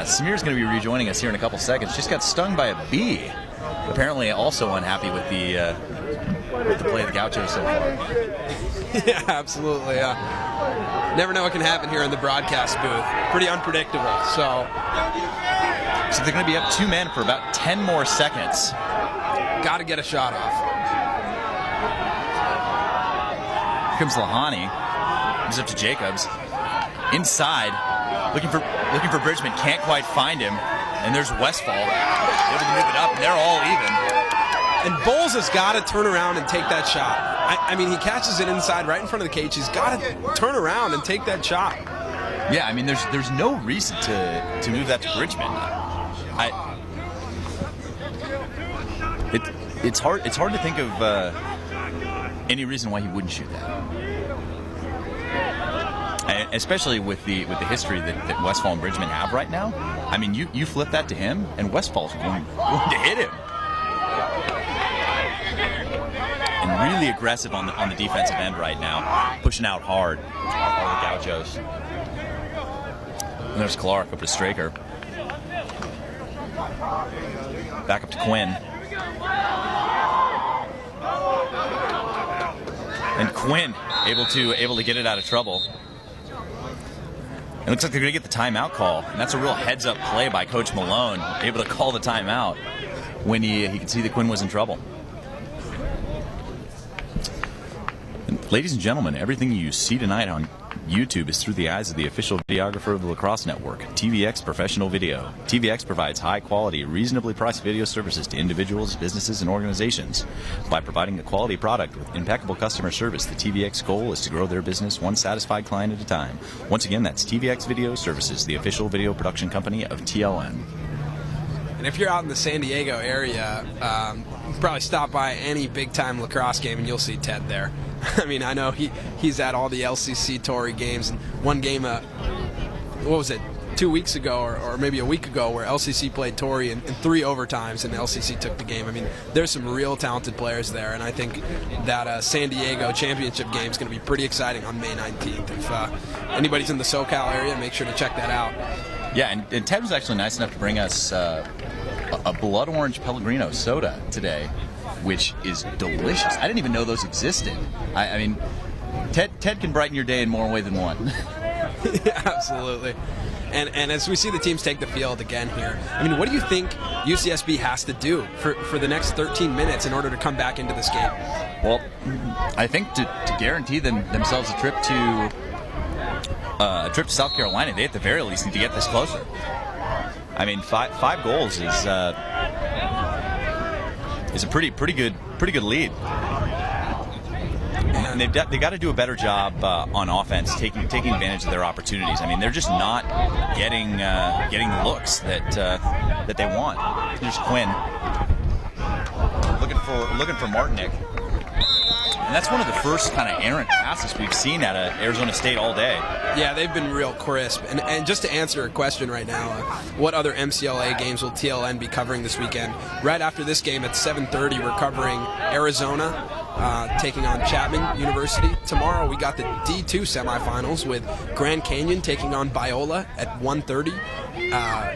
Samir's going to be rejoining us here in a couple seconds. Just got stung by a bee. Apparently also unhappy with the play of the Gauchos so far. Yeah, absolutely. Never know what can happen here in the broadcast booth. Pretty unpredictable. So they're going to be up 2 men for about 10 more seconds. Got to get a shot off. Here comes Lahani. He's up to Jacobs. Inside, looking for Bridgman, can't quite find him, and there's Westfall able to move it up, and they're all even. And Bowles has got to turn around and take that shot. I mean, he catches it inside right in front of the cage. He's got to turn around and take that shot. Yeah, I mean, there's no reason to move that to Bridgman. It's hard to think of any reason why he wouldn't shoot that. Especially with the history that Westfall and Bridgman have right now. I mean, you flip that to him, and Westfall's going to hit him. And really aggressive on the defensive end right now, pushing out hard are the Gauchos. And there's Clark up to Straker. Back up to Quinn. And Quinn able to get it out of trouble. It looks like they're going to get the timeout call, and that's a real heads-up play by Coach Malone, able to call the timeout when he could see that Quinn was in trouble. And ladies and gentlemen, everything you see tonight on YouTube is through the eyes of the official videographer of the Lacrosse Network, TVX Professional Video. TVX provides high-quality, reasonably priced video services to individuals, businesses, and organizations. By providing a quality product with impeccable customer service, the TVX goal is to grow their business one satisfied client at a time. Once again, that's TVX Video Services, the official video production company of TLN. And if you're out in the San Diego area, probably stop by any big-time lacrosse game and you'll see Ted there. I mean, I know he's at all the LCC Tory games, and one game, what was it, 2 weeks ago or maybe a week ago, where LCC played Tory in 3 overtimes and LCC took the game. I mean, there's some real talented players there, and I think that San Diego championship game is going to be pretty exciting on May 19th. If anybody's in the SoCal area, make sure to check that out. Yeah, and Ted was actually nice enough to bring us a blood orange Pellegrino soda today, which is delicious. I didn't even know those existed. I mean, Ted can brighten your day in more ways than one. Yeah, absolutely. And as we see the teams take the field again here, I mean, what do you think UCSB has to do for the next 13 minutes in order to come back into this game? Well, I think to guarantee themselves a trip to South Carolina, they at the very least need to get this closer. I mean, five goals is a pretty good lead. And they got to do a better job on offense, taking advantage of their opportunities. I mean, they're just not getting the looks that they want. Here's Quinn looking for Martinick. And that's one of the first kind of errant passes we've seen out of Arizona State all day. Yeah, they've been real crisp. And just to answer a question right now, what other MCLA games will TLN be covering this weekend? Right after this game at 7:30, we're covering Arizona taking on Chapman University. Tomorrow we got the D2 semifinals with Grand Canyon taking on Biola at 1:30,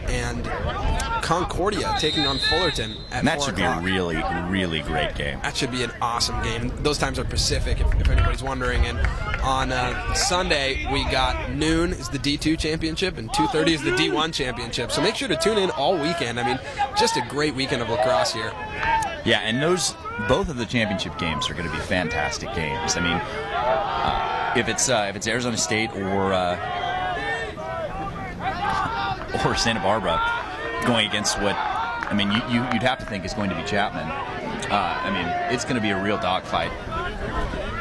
and Concordia taking on Fullerton at 4 And that should o'clock. be a really, really great game. That should be an awesome game. Those times are Pacific, if anybody's wondering. And on Sunday, we got noon is the D2 championship, and 2:30 is the D1 championship. So make sure to tune in all weekend. I mean, just a great weekend of lacrosse here. Yeah, and both of the championship games are going to be fantastic games. I mean, if it's Arizona State or Santa Barbara going against what, I mean, you'd have to think is going to be Chapman. I mean, it's going to be a real dogfight.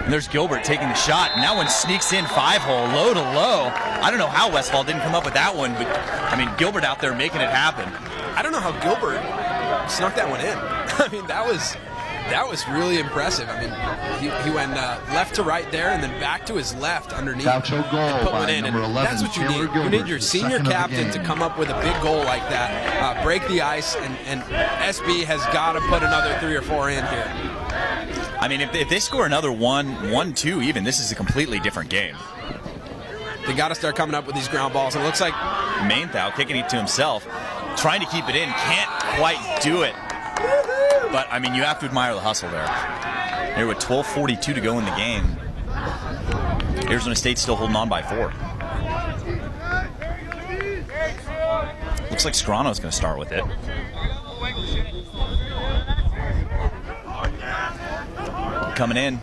And there's Gilbert taking the shot, and that one sneaks in 5-hole, low to low. I don't know how Westfall didn't come up with that one, but I mean, Gilbert out there making it happen. I don't know how Gilbert snuck that one in. I mean, that was really impressive. I mean, he went left to right there, and then back to his left underneath and put one in. And that's what you need. You need your senior captain to come up with a big goal like that, break the ice, and SB has got to put another 3 or 4 in here. I mean, if they score another 1-2 even, this is a completely different game. They got to start coming up with these ground balls. It looks like Mainthau kicking it to himself, trying to keep it in, can't quite do it. But, I mean, you have to admire the hustle there. Here with 12:42 to go in the game. Arizona State's still holding on by 4. Looks like Scrano's going to start with it. Coming in.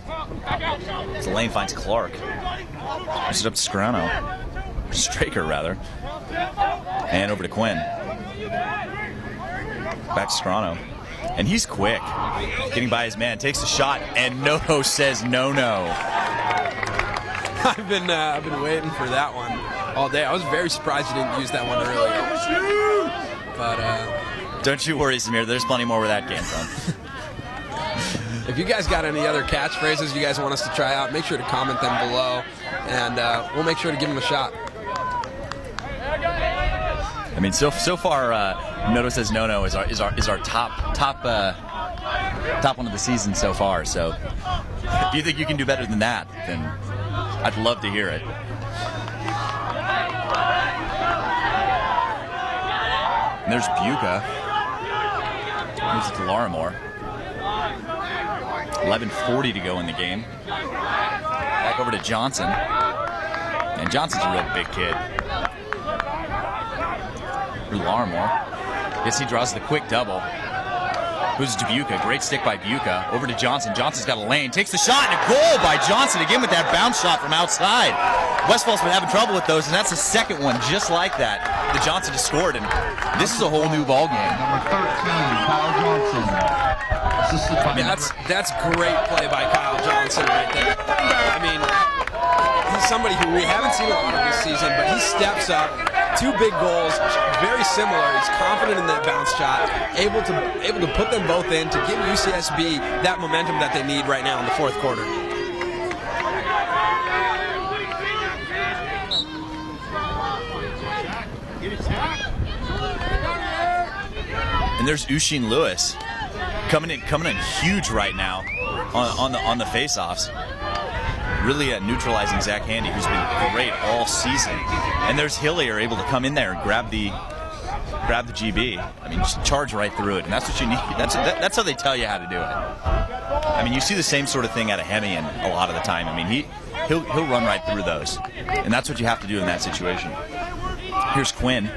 The lane finds Clark. Puts it up to Scrano. Straker, rather. And over to Quinn. Back to Scrano. And he's quick. Getting by his man. Takes the shot. And Noto says no. I've been waiting for that one all day. I was very surprised you didn't use that one earlier. But don't you worry, Samir. There's plenty more where that came from. If you guys got any other catchphrases you guys want us to try out, make sure to comment them below, and we'll make sure to give them a shot. I mean, so far, Noto says no is our top one of the season so far. So, if you think you can do better than that, then I'd love to hear it. And there's Buca. Moves it to Larimore. 11:40 to go in the game. Back over to Johnson. And Johnson's a real big kid. Through Larimore. Guess he draws the quick double. Moves to Buca. Great stick by Buca. Over to Johnson. Johnson's got a lane. Takes the shot and a goal by Johnson again with that bounce shot from outside. Westfall's been having trouble with those, and that's the second one just like that Johnson has scored. And this is a whole new ball game. Number 13, Kyle Johnson. I mean, that's great play by Kyle Johnson right there. I mean, he's somebody who we haven't seen a lot of this season, but he steps up. 2 big goals, very similar. He's confident in that bounce shot, able to put them both in to give UCSB that momentum that they need right now in the 4th quarter. And there's Ushin Lewis coming in huge right now on the face-offs. Really neutralizing Zach Handy, who's been great all season. And there's Hillier able to come in there and grab the GB. I mean, just charge right through it, and that's what you need. That's how they tell you how to do it. I mean, you see the same sort of thing out of Hemian a lot of the time. I mean, he'll run right through those, and that's what you have to do in that situation. Here's Quinn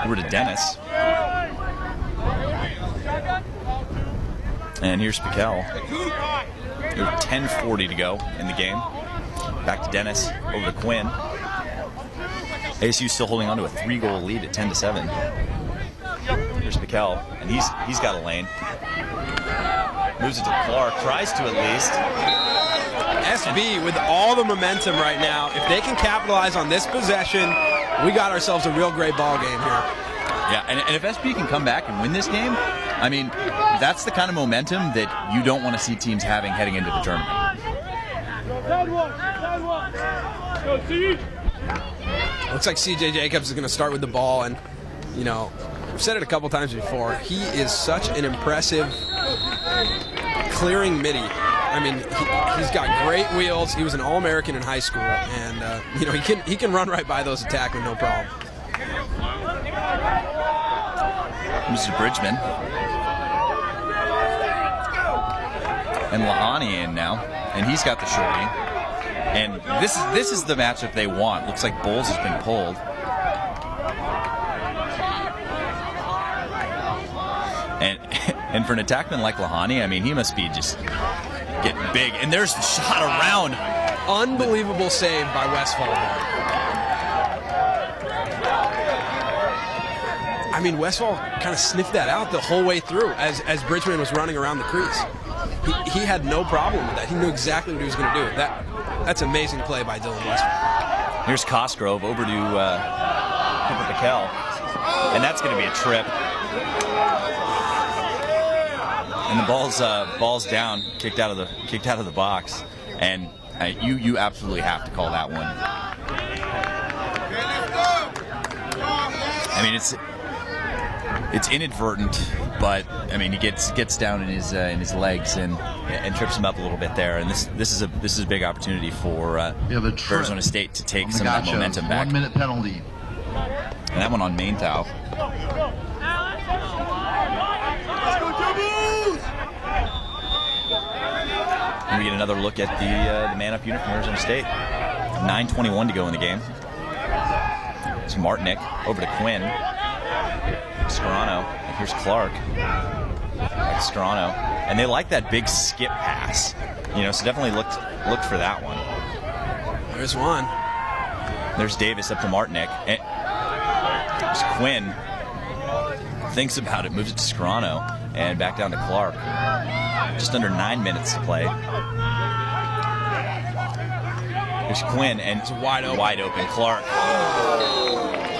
over to Dennis, and here's Piquel. 10:40 to go in the game. Back to Dennis, over to Quinn. ASU still holding on to a 3-goal lead at 10-7. Here's Piquel, and he's got a lane. Moves it to Clark, tries to at least. SB with all the momentum right now. If they can capitalize on this possession, we got ourselves a real great ball game here. Yeah, and if SB can come back and win this game, I mean, that's the kind of momentum that you don't want to see teams having heading into the tournament. Go, C. Looks like CJ Jacobs is going to start with the ball, and you know, I've said it a couple times before. He is such an impressive clearing midi. I mean, he's got great wheels. He was an All-American in high school, and you know, he can run right by those attackmen, no problem. Mr. Bridgman. And Lahani in now, and he's got the shorty. And this is the matchup they want. Looks like Bowles has been pulled. And for an attackman like Lahani, I mean, he must be just getting big. And there's the shot around. Unbelievable save by Westfall. I mean, Westfall kind of sniffed that out the whole way through as Bridgman was running around the crease. He had no problem with that. He knew exactly what he was going to do. That's amazing play by Dylan Westfall. Here's Cosgrove over to Cooper Piquel. And that's going to be a trip. And the ball's down, kicked out of the box, and you absolutely have to call that one. I mean, it's inadvertent, but I mean, he gets down in his legs and trips him up a little bit there. And this is a big opportunity for Arizona State to take some of that momentum back. 1 minute penalty. And that one on Mainthau. And we get another look at the man-up unit from Arizona State. 9:21 to go in the game. It's Martinick over to Quinn. Scarano. And here's Clark. Scarano. And they like that big skip pass. You know, so definitely look for that one. There's one. There's Davis up to Martinick. And there's Quinn. Thinks about it, moves it to Scarano, and back down to Clark. Just under 9 minutes to play. There's Quinn, and it's wide open. Clark.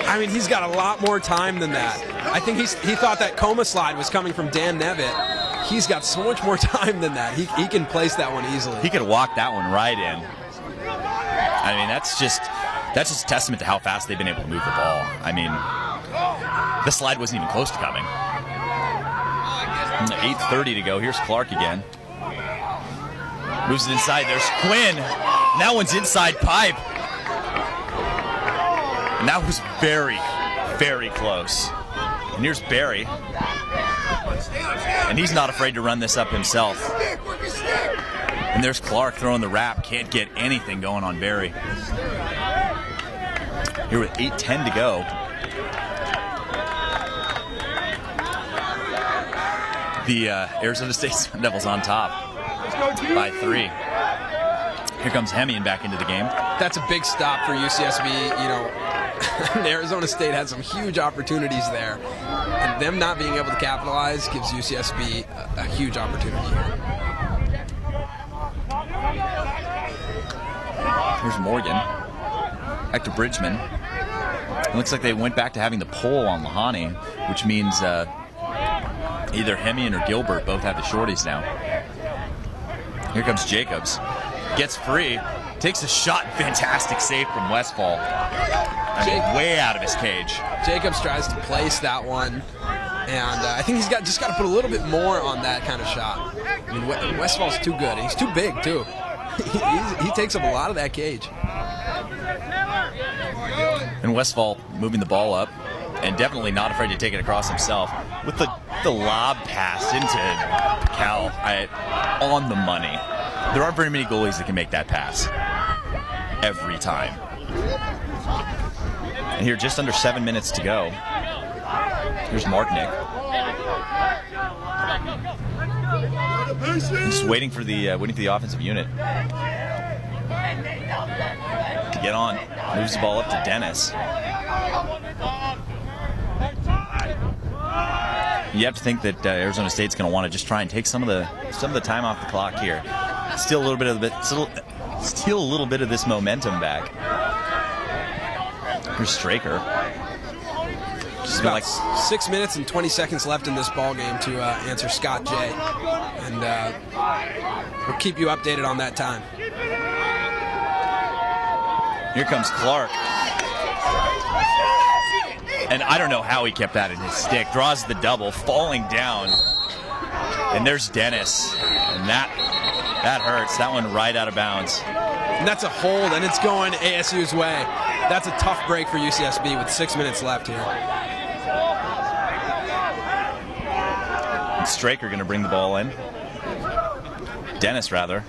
I mean, he's got a lot more time than that. I think he thought that coma slide was coming from Dan Nevitt. He's got so much more time than that. He can place that one easily. He could walk that one right in. I mean, that's just a testament to how fast they've been able to move the ball. I mean, the slide wasn't even close to coming. 8:30 to go. Here's Clark again. Moves it inside. There's Quinn. And that one's inside pipe. And that was very, very close. And here's Barry. And he's not afraid to run this up himself. And there's Clark throwing the wrap. Can't get anything going on Barry. Here with 8:10 to go. The Arizona State Sun Devils on top by 3. Here comes Hemian back into the game. That's a big stop for UCSB. You know, Arizona State had some huge opportunities there, and them not being able to capitalize gives UCSB a huge opportunity here. Here's Morgan. Back to Bridgman. It looks like they went back to having the pole on Lahani, which means either Hemian or Gilbert both have the shorties now. Here comes Jacobs. Gets free. Takes a shot. Fantastic save from Westfall. I mean, way out of his cage. Jacobs tries to place that one, and I think he's just got to put a little bit more on that kind of shot. I mean, Westfall's too good. He's too big, too. He takes up a lot of that cage. And Westfall moving the ball up, and definitely not afraid to take it across himself with the lob pass into Cal on the money. There aren't very many goalies that can make that pass every time. And here, just under 7 minutes to go. Here's Martinick. Just waiting for the offensive unit to get on. Moves the ball up to Dennis. You have to think that Arizona State's going to want to just try and take some of the time off the clock here. Steal a little bit of this momentum back. Here's Straker. Just about 6 minutes and 20 seconds left in this ball game to answer Scott J. And we'll keep you updated on that time. Here comes Clark. And I don't know how he kept that in his stick. Draws the double, falling down. And there's Dennis. And that hurts. That one right out of bounds. And that's a hold, and it's going ASU's way. That's a tough break for UCSB with 6 minutes left here. And Straker going to bring the ball in. Dennis, rather.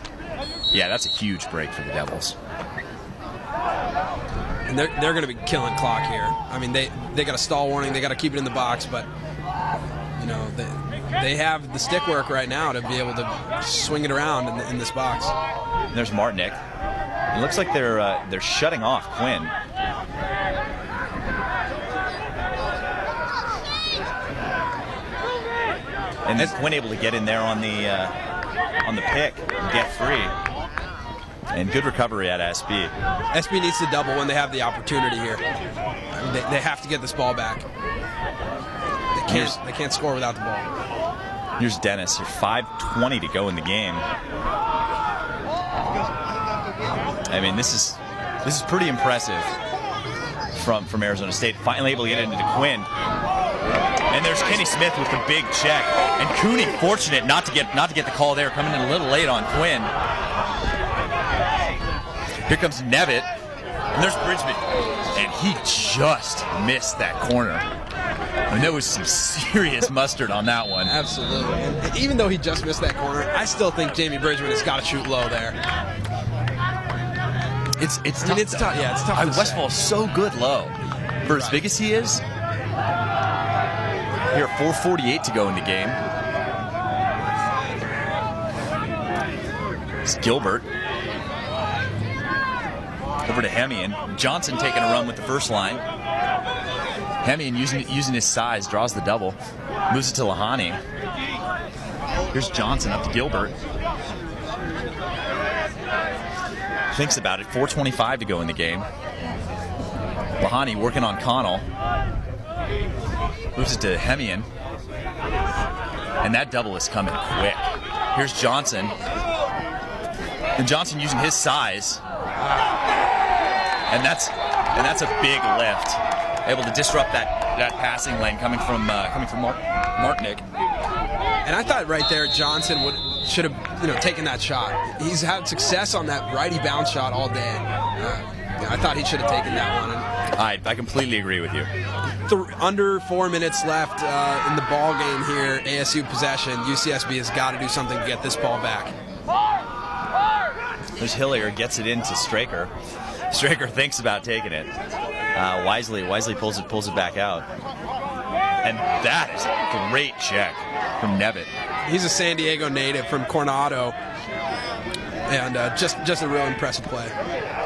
Yeah, that's a huge break for the Devils. And they're going to be killing clock here. I mean, they got a stall warning. They got to keep it in the box, but you know they have the stick work right now to be able to swing it around in this box. And there's Martinick. It looks like they're shutting off Quinn. And is Quinn able to get in there on the pick and get free? And good recovery at SB. SB needs to double when they have the opportunity here. I mean, they have to get this ball back. They can't score without the ball. Here's Dennis. There's 5:20 to go in the game. I mean, this is pretty impressive from Arizona State. Finally able to get it into Quinn. And there's Kenny Smith with the big check. And Cooney fortunate not to get the call there, coming in a little late on Quinn. Here comes Nevitt. And there's Bridgman. And he just missed that corner. I mean, there was some serious mustard on that one. Absolutely. And even though he just missed that corner, I still think Jamie Bridgman has got to shoot low there. It's tough. It's tough. Yeah, it's tough. Westfall's so good low. For as big as he is, here 4:48 to go in the game. It's Gilbert. Over to Hemian. Johnson taking a run with the first line. Hemian using his size, draws the double. Moves it to Lahani. Here's Johnson up to Gilbert. Thinks about it. 4:25 to go in the game. Lahani working on Connell. Moves it to Hemian. And that double is coming quick. Here's Johnson. And Johnson using his size. And that's a big lift. Able to disrupt that passing lane coming from Martinick. And I thought right there Johnson should have taken that shot. He's had success on that righty bounce shot all day. I thought he should have taken that one. And I completely agree with you. Under 4 minutes left in the ball game here, ASU possession. UCSB has got to do something to get this ball back. There's Hillier, gets it into Straker. Straker thinks about taking it. Wisely pulls it back out. And that is a great check from Nevitt. He's a San Diego native from Coronado. And just a real impressive play.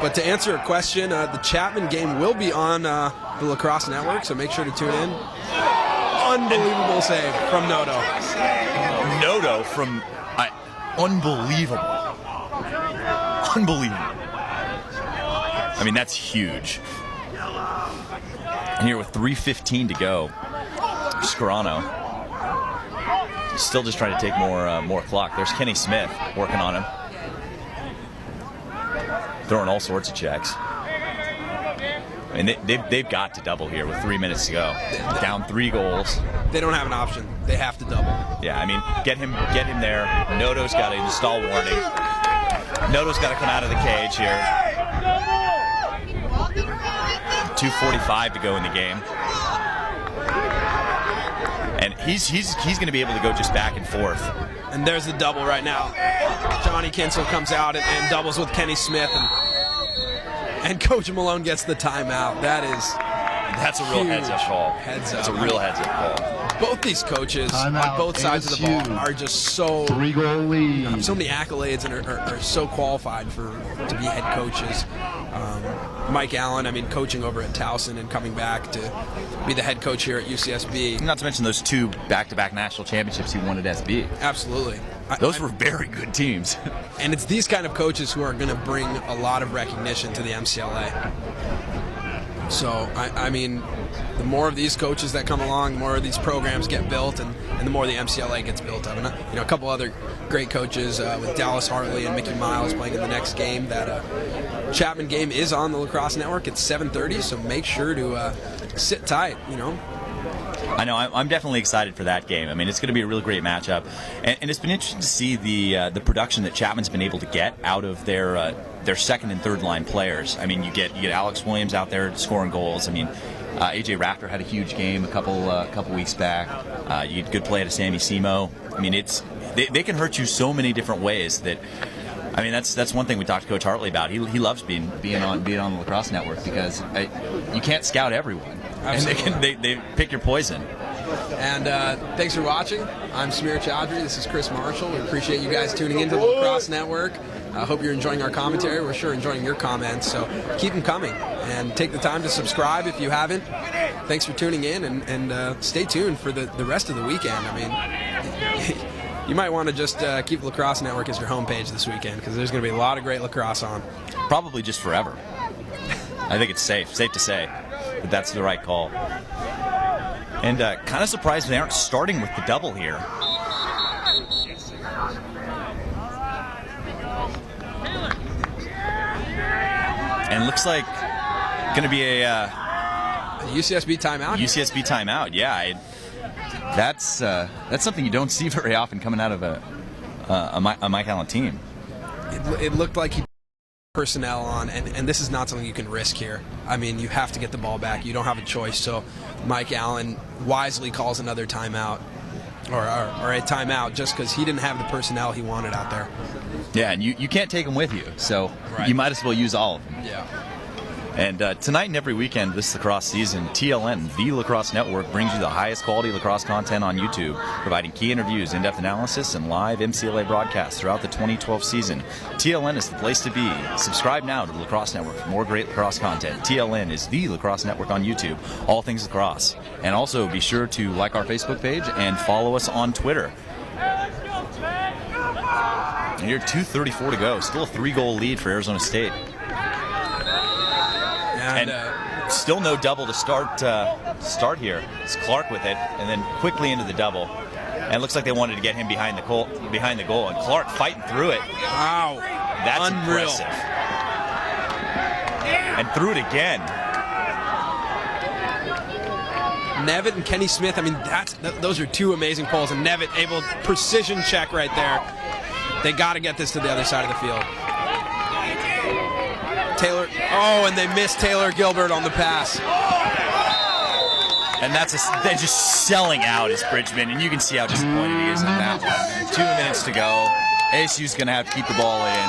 But to answer a question, the Chapman game will be on the Lacrosse Network, so make sure to tune in. Unbelievable save from Noto. Noto from unbelievable. Unbelievable. I mean, that's huge. And here with 3:15 to go, Scarano still just trying to take more clock. There's Kenny Smith working on him. Throwing all sorts of checks. I mean, they've got to double here with 3 minutes to go. Down 3 goals. They don't have an option. They have to double. Yeah, I mean, get him there. Noto's got to install warning. Noto's got to come out of the cage here. 2:45 to go in the game. And he's going to be able to go just back and forth. And there's the double right now. Johnny Kinsel comes out and doubles with Kenny Smith, and Coach Malone gets the timeout. That's a real heads-up call. That's a real heads-up call. Both these coaches on both sides of the ball are just so many accolades and are so qualified to be head coaches. Mike Allen, I mean, coaching over at Towson and coming back to be the head coach here at UCSB. Not to mention those 2 back-to-back national championships he won at SB. Absolutely. Those were very good teams. And it's these kind of coaches who are going to bring a lot of recognition to the MCLA. So, I mean, the more of these coaches that come along, the more of these programs get built, and the more the MCLA gets built up. And a couple other great coaches with Dallas Hartley and Mickey Miles playing in the next game that Chapman game is on the Lacrosse Network at 7:30, so make sure to sit tight, you know. I know, I'm definitely excited for that game. I mean, it's going to be a really great matchup. And it's been interesting to see the production that Chapman's been able to get out of their second and third line players. I mean, you get Alex Williams out there scoring goals. I mean, AJ Raptor had a huge game a couple weeks back. You get good play out of Sammy Simo. I mean, they can hurt you so many different ways that. I mean, that's one thing we talked to Coach Hartley about. He loves being on the Lacrosse Network because you can't scout everyone. Absolutely. And they pick your poison. And thanks for watching. I'm Samir Chaudhry. This is Chris Marshall. We appreciate you guys tuning into the Lacrosse Network. I hope you're enjoying our commentary. We're sure enjoying your comments, so keep them coming. And take the time to subscribe if you haven't. Thanks for tuning in, and stay tuned for the rest of the weekend. I mean, you might want to just keep Lacrosse Network as your homepage this weekend, because there's going to be a lot of great lacrosse on. Probably just forever. I think it's safe to say that that's the right call. And kind of surprised they aren't starting with the double here. And looks like going to be a UCSB timeout. UCSB timeout, yeah. That's something you don't see very often coming out of a Mike Allen team. It looked like he put personnel on, and this is not something you can risk here. I mean, you have to get the ball back. You don't have a choice. So Mike Allen wisely calls another timeout, or a timeout, just because he didn't have the personnel he wanted out there. Yeah, and you can't take them with you, so you might as well use all of them. Yeah. And tonight and every weekend this lacrosse season, TLN, the Lacrosse Network, brings you the highest quality lacrosse content on YouTube, providing key interviews, in-depth analysis, and live MCLA broadcasts throughout the 2012 season. TLN is the place to be. Subscribe now to the Lacrosse Network for more great lacrosse content. TLN is the Lacrosse Network on YouTube, all things lacrosse. And also be sure to like our Facebook page and follow us on Twitter. And here, 2:34 to go. Still a 3-goal lead for Arizona State. And still no double to start here. It's Clark with it, and then quickly into the double. And it looks like they wanted to get him behind the goal, and Clark fighting through it. Wow, that's unreal. Impressive. And through it again. Nevitt and Kenny Smith. I mean, those are two amazing pulls, and Nevitt able precision check right there. They got to get this to the other side of the field. Taylor, and they missed Taylor Gilbert on the pass. And they're just selling out as Bridgman, and you can see how disappointed he is in that one. 2 minutes to go. ASU's going to have to keep the ball in,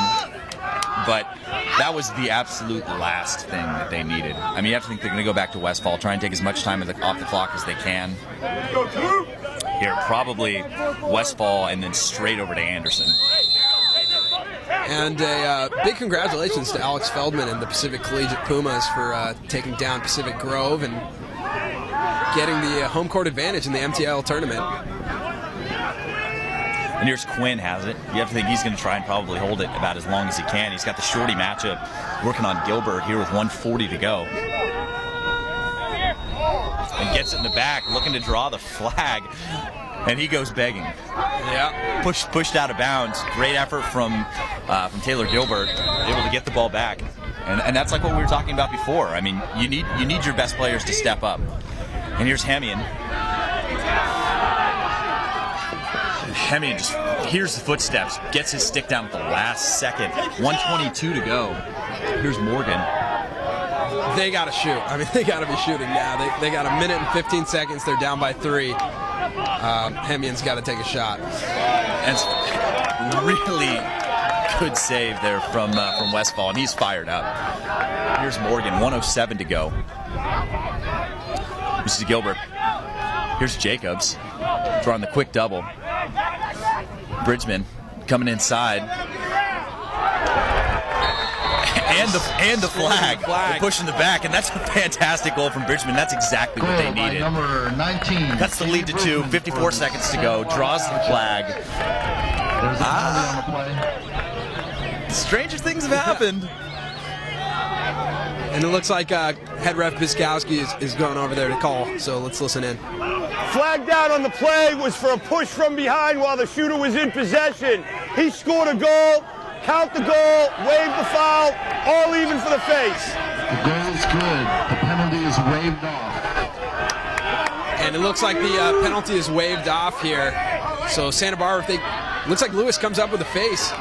but that was the absolute last thing that they needed. I mean, you have to think they're going to go back to Westfall, try and take as much time off the clock as they can. Here, probably Westfall, and then straight over to Anderson. And a big congratulations to Alex Feldman and the Pacific Collegiate Pumas for taking down Pacific Grove and getting the home court advantage in the MTL tournament. And here's Quinn has it. You have to think he's going to try and probably hold it about as long as he can. He's got the shorty matchup working on Gilbert here with 1:40 to go. And gets it in the back, looking to draw the flag. And he goes begging. Yeah. Pushed out of bounds. Great effort from Taylor Gilbert, able to get the ball back. And that's like what we were talking about before. I mean, you need your best players to step up. And here's Hemian. And Hemian just hears the footsteps, gets his stick down at the last second. 1:22 to go. Here's Morgan. They got to shoot. I mean, they got to be shooting now. They got 1 minute and 15 seconds. They're down by 3. Hemian's got to take a shot. And it's really good save there from Westfall, and he's fired up. Here's Morgan, 1:07 to go. This is Gilbert. Here's Jacobs, drawing the quick double. Bridgman coming inside. And the flag. They're pushing the back, and that's a fantastic goal from Bridgman. That's exactly what they needed. Number 19. That's the lead to 2. 54 seconds to go. Draws the flag. There's a penalty on the play. Stranger things have happened. And it looks like head ref Biskowski is going over there to call, so let's listen in. Flag down on the play was for a push from behind while the shooter was in possession. He scored a goal. count the goal, wave the foul, all even for the face. The goal is good. The penalty is waved off. And it looks like the penalty is waved off here. So Santa Barbara, looks like Lewis comes up with a face.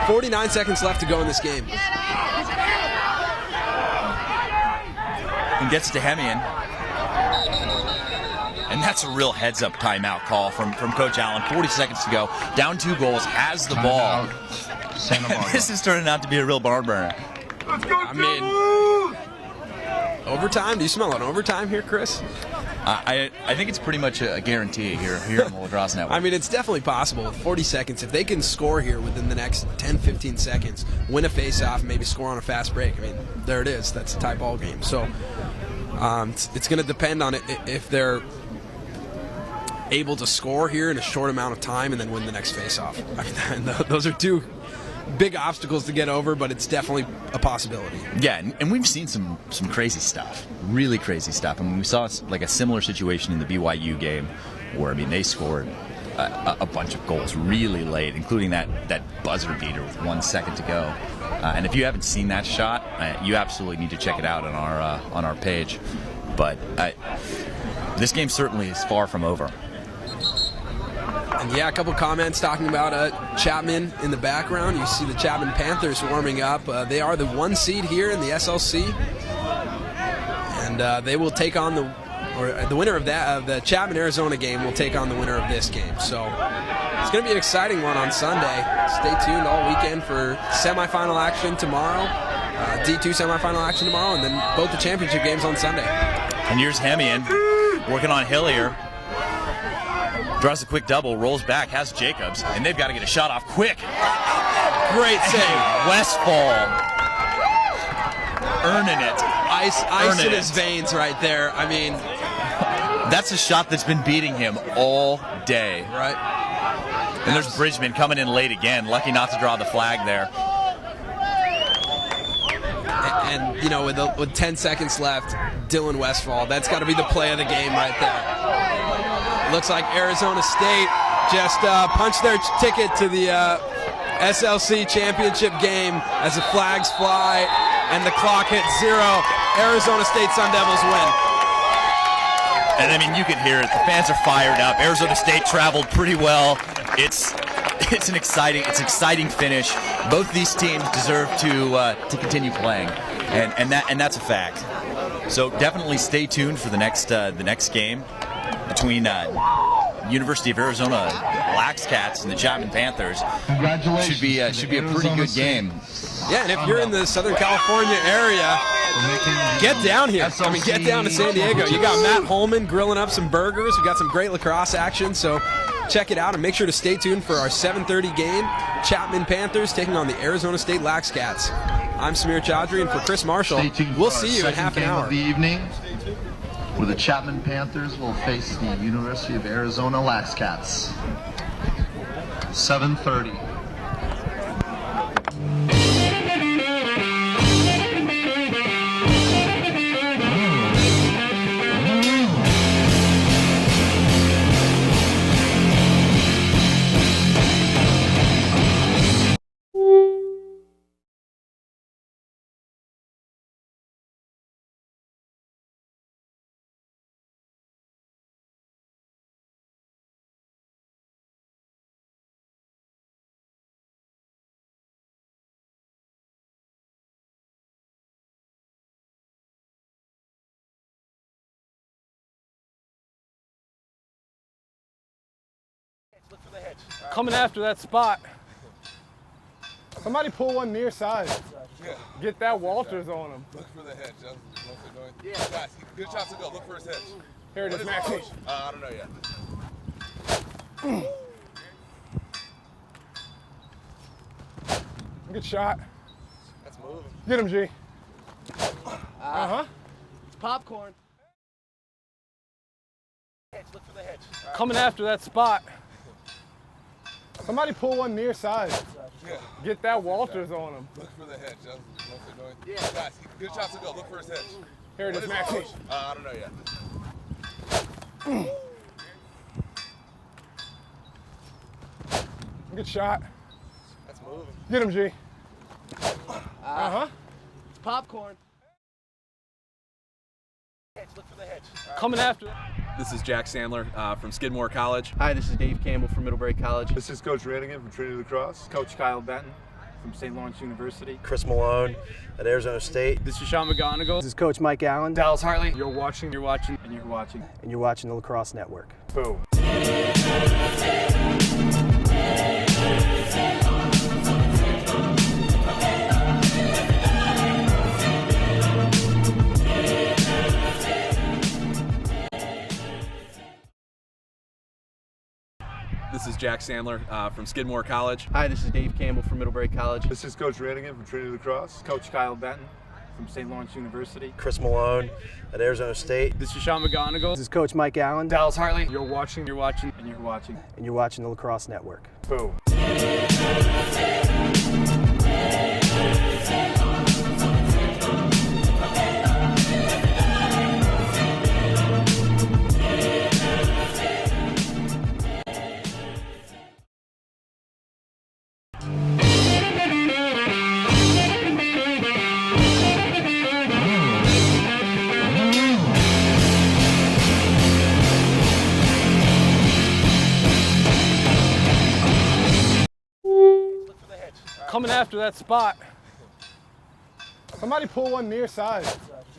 49 seconds left to go in this game. And gets to Hemian. And that's a real heads-up timeout call from Coach Allen. 40 seconds to go. Down 2 goals, has the ball. This is turning out to be a real barn burner. I mean, overtime? Do you smell an overtime here, Chris? I think it's pretty much a guarantee here on the Lacrosse Network. I mean, it's definitely possible with 40 seconds. If they can score here within the next 10, 15 seconds, win a face-off, maybe score on a fast break, I mean, there it is. That's a tie ball game. So it's going to depend on it if they're able to score here in a short amount of time and then win the next face-off. I mean, those are 2 big obstacles to get over, but it's definitely a possibility. Yeah, and we've seen some crazy stuff, really crazy stuff. I mean, we saw like a similar situation in the BYU game where, I mean, they scored a bunch of goals really late, including that buzzer beater with 1 second to go. And if you haven't seen that shot, you absolutely need to check it out on our page. But this game certainly is far from over. And yeah, a couple comments talking about Chapman in the background. You see the Chapman Panthers warming up. They are the 1 seed here in the SLC, and they will take on the winner of the Chapman Arizona game will take on the winner of this game. So it's going to be an exciting one on Sunday. Stay tuned all weekend for semifinal action tomorrow, D2 semifinal action tomorrow, and then both the championship games on Sunday. And here's Hemian working on Hillier. Draws a quick double, rolls back, has Jacobs, and they've got to get a shot off quick. Great save. Westfall earning it. Ice in his veins right there. I mean, that's a shot that's been beating him all day. Right. And there's Bridgman coming in late again. Lucky not to draw the flag there. And you know, with 10 seconds left, Dylan Westfall, that's got to be the play of the game right there. Looks like Arizona State just punched their ticket to the SLC championship game as the flags fly and the clock hits 0. Arizona State Sun Devils win. And I mean, you can hear it. The fans are fired up. Arizona State traveled pretty well. It's an exciting finish. Both these teams deserve to continue playing, and that's a fact. So definitely stay tuned for the next game between University of Arizona Lax Cats and the Chapman Panthers. Congratulations. Should be a pretty good game. Yeah, and if you're in the Southern California area, get down here. I mean, get down to San Diego. You got Matt Holman grilling up some burgers. We got some great lacrosse action, so check it out and make sure to stay tuned for our 7:30 game. Chapman Panthers taking on the Arizona State Lax Cats. I'm Samir Chaudhry, and for Chris Marshall, we'll see you in half an hour. Of the evening, where the Chapman Panthers will face the University of Arizona Lax Cats. 7:30. Coming after that spot. Somebody pull one near side. Yeah. Get that Walters on him. Look for the hedge. Yeah. Guys, good shots to go. Look for his hedge. Here it is, Maxie. I don't know yet. Good shot. That's moving. Get him, G. It's popcorn. Look for the hedge. Coming after that spot. Somebody pull one near side. Yeah. Get that Walters on him. Look for the hedge. Yeah. Guys, good shots to go. Look for his hedge. Here it is, Maxie. I don't know yet. Good shot. That's moving. Get him, G. Uh-huh. It's popcorn. Look for the hitch. Coming after. This is Jack Sandler from Skidmore College. Hi, this is Dave Campbell from Middlebury College. This is Coach Rannigan from Trinity Lacrosse. Coach Kyle Benton from St. Lawrence University. Chris Malone at Arizona State. This is Sean McGonigal. This is Coach Mike Allen. Dallas Hartley. You're watching. You're watching. And you're watching. And you're watching the Lacrosse Network. Boom. This is Jack Sandler from Skidmore College. Hi, this is Dave Campbell from Middlebury College. This is Coach Rannigan from Trinity Lacrosse. Coach Kyle Benton from St. Lawrence University. Chris Malone at Arizona State. This is Sean McGonigal. This is Coach Mike Allen. Dallas Hartley. You're watching. You're watching. And you're watching. And you're watching the Lacrosse Network. Boom. Coming after that spot. Somebody pull one near side.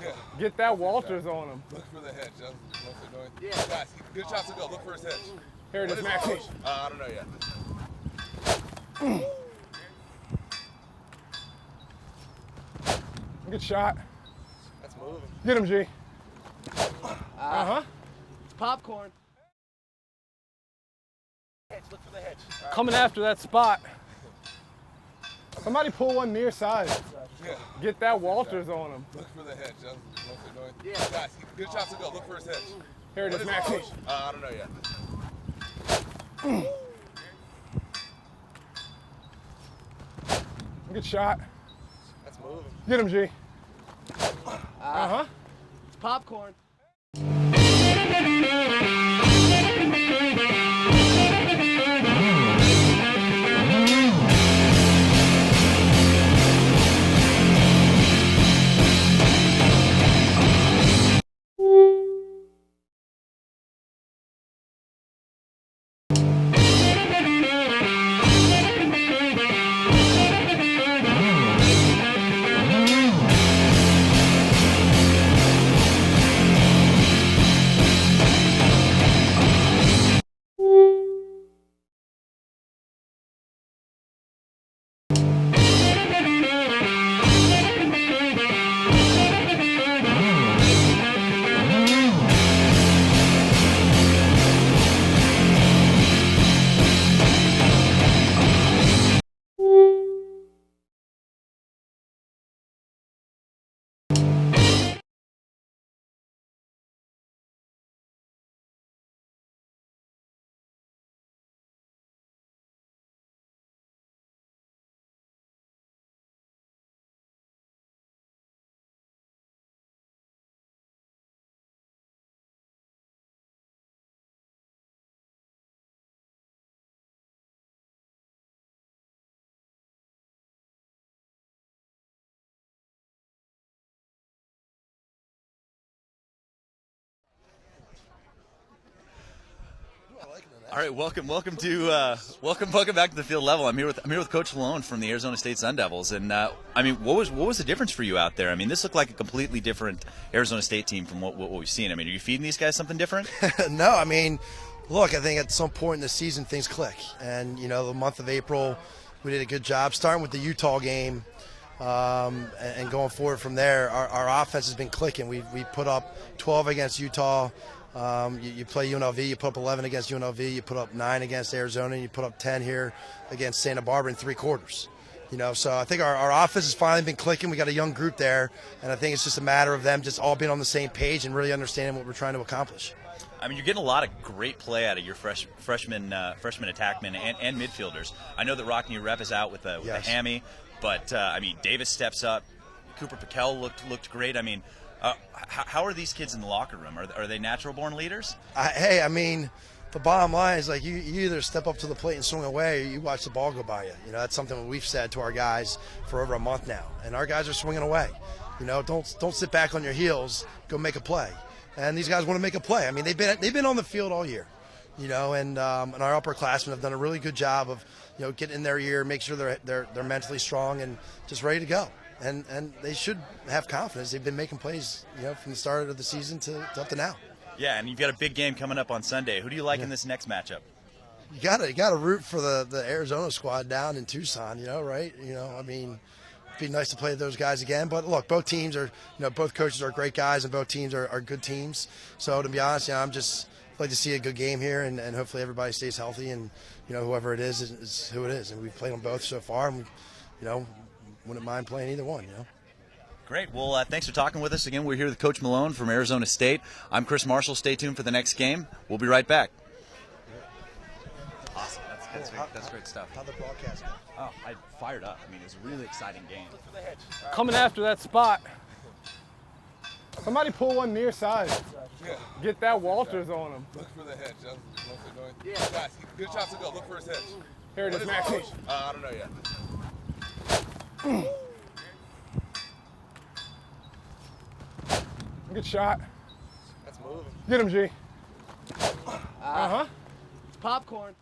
Yeah. Get that Walters on him. Look for the hedge. That's what they're doing. Yeah. Guys, good shots to go. Look for his hedge. Here it is, Maxie. I don't know yet. Good shot. That's moving. Get him, G. Uh-huh. It's popcorn. Look for the hitch. Coming after that spot. Somebody pull one near side. Yeah. Get that Walters on him. Look for the hedge. That's what they're doing. Yeah. Guys, good shots to go. Look for his hedge. Here it is, Maxie. I don't know yet. Good shot. That's moving. Get him, G. Uh-huh. It's popcorn. All right, welcome back to the field level. I'm here with Coach Malone from the Arizona State Sun Devils, and I mean, what was the difference for you out there? I mean, this looked like a completely different Arizona State team from what we've seen. I mean, are you feeding these guys something different? No, I mean, look, I think at some point in the season things click, and you know, the month of April, we did a good job starting with the Utah game. And going forward from there, our offense has been clicking. We put up 12 against Utah. You play UNLV, you put up 11 against UNLV, you put up 9 against Arizona, and you put up 10 here against Santa Barbara in 3 quarters. You know, so I think our offense has finally been clicking. We got a young group there, and I think it's just a matter of them just all being on the same page and really understanding what we're trying to accomplish. I mean, you're getting a lot of great play out of your freshman attackmen and midfielders. I know that Rockney Rep is out with a hammy, but I mean, Davis steps up. Cooper Piquel looked great. I mean, how are these kids in the locker room? Are they natural-born leaders? Hey, I mean, the bottom line is like you either step up to the plate and swing away, or you watch the ball go by you. You know, that's something we've said to our guys for over a month now, and our guys are swinging away. You know, don't sit back on your heels, go make a play. And these guys want to make a play. I mean, they've been on the field all year. You know, and our upperclassmen have done a really good job of, you know, getting in their ear, make sure they're mentally strong and just ready to go. And they should have confidence. They've been making plays, you know, from the start of the season to up to now. Yeah, and you've got a big game coming up on Sunday. Who do you like in this next matchup? You gotta root for the Arizona squad down in Tucson, you know, right? You know, I mean, it'd be nice to play those guys again. But look, both teams are, you know, both coaches are great guys, and both teams are good teams. So to be honest, you know, I'm just like to see a good game here, and hopefully everybody stays healthy, and you know, whoever it is who it is. And we've played them both so far, and we, you know, wouldn't mind playing either one, you know. Great. Well, thanks for talking with us again. We're here with Coach Malone from Arizona State. I'm Chris Marshall. Stay tuned for the next game. We'll be right back. Awesome. That's great stuff. How'd the broadcast go? Oh, I fired up. I mean, it was a really exciting game. Coming after that spot. Somebody pull one near side. Yeah. Get that Walters on him. Look for the hedge. That's mostly going. Yeah. Guys, good shot to go. Look for his hedge. Here it is, Maxie. I don't know yet. Good shot. That's moving. Get him, G. It's popcorn.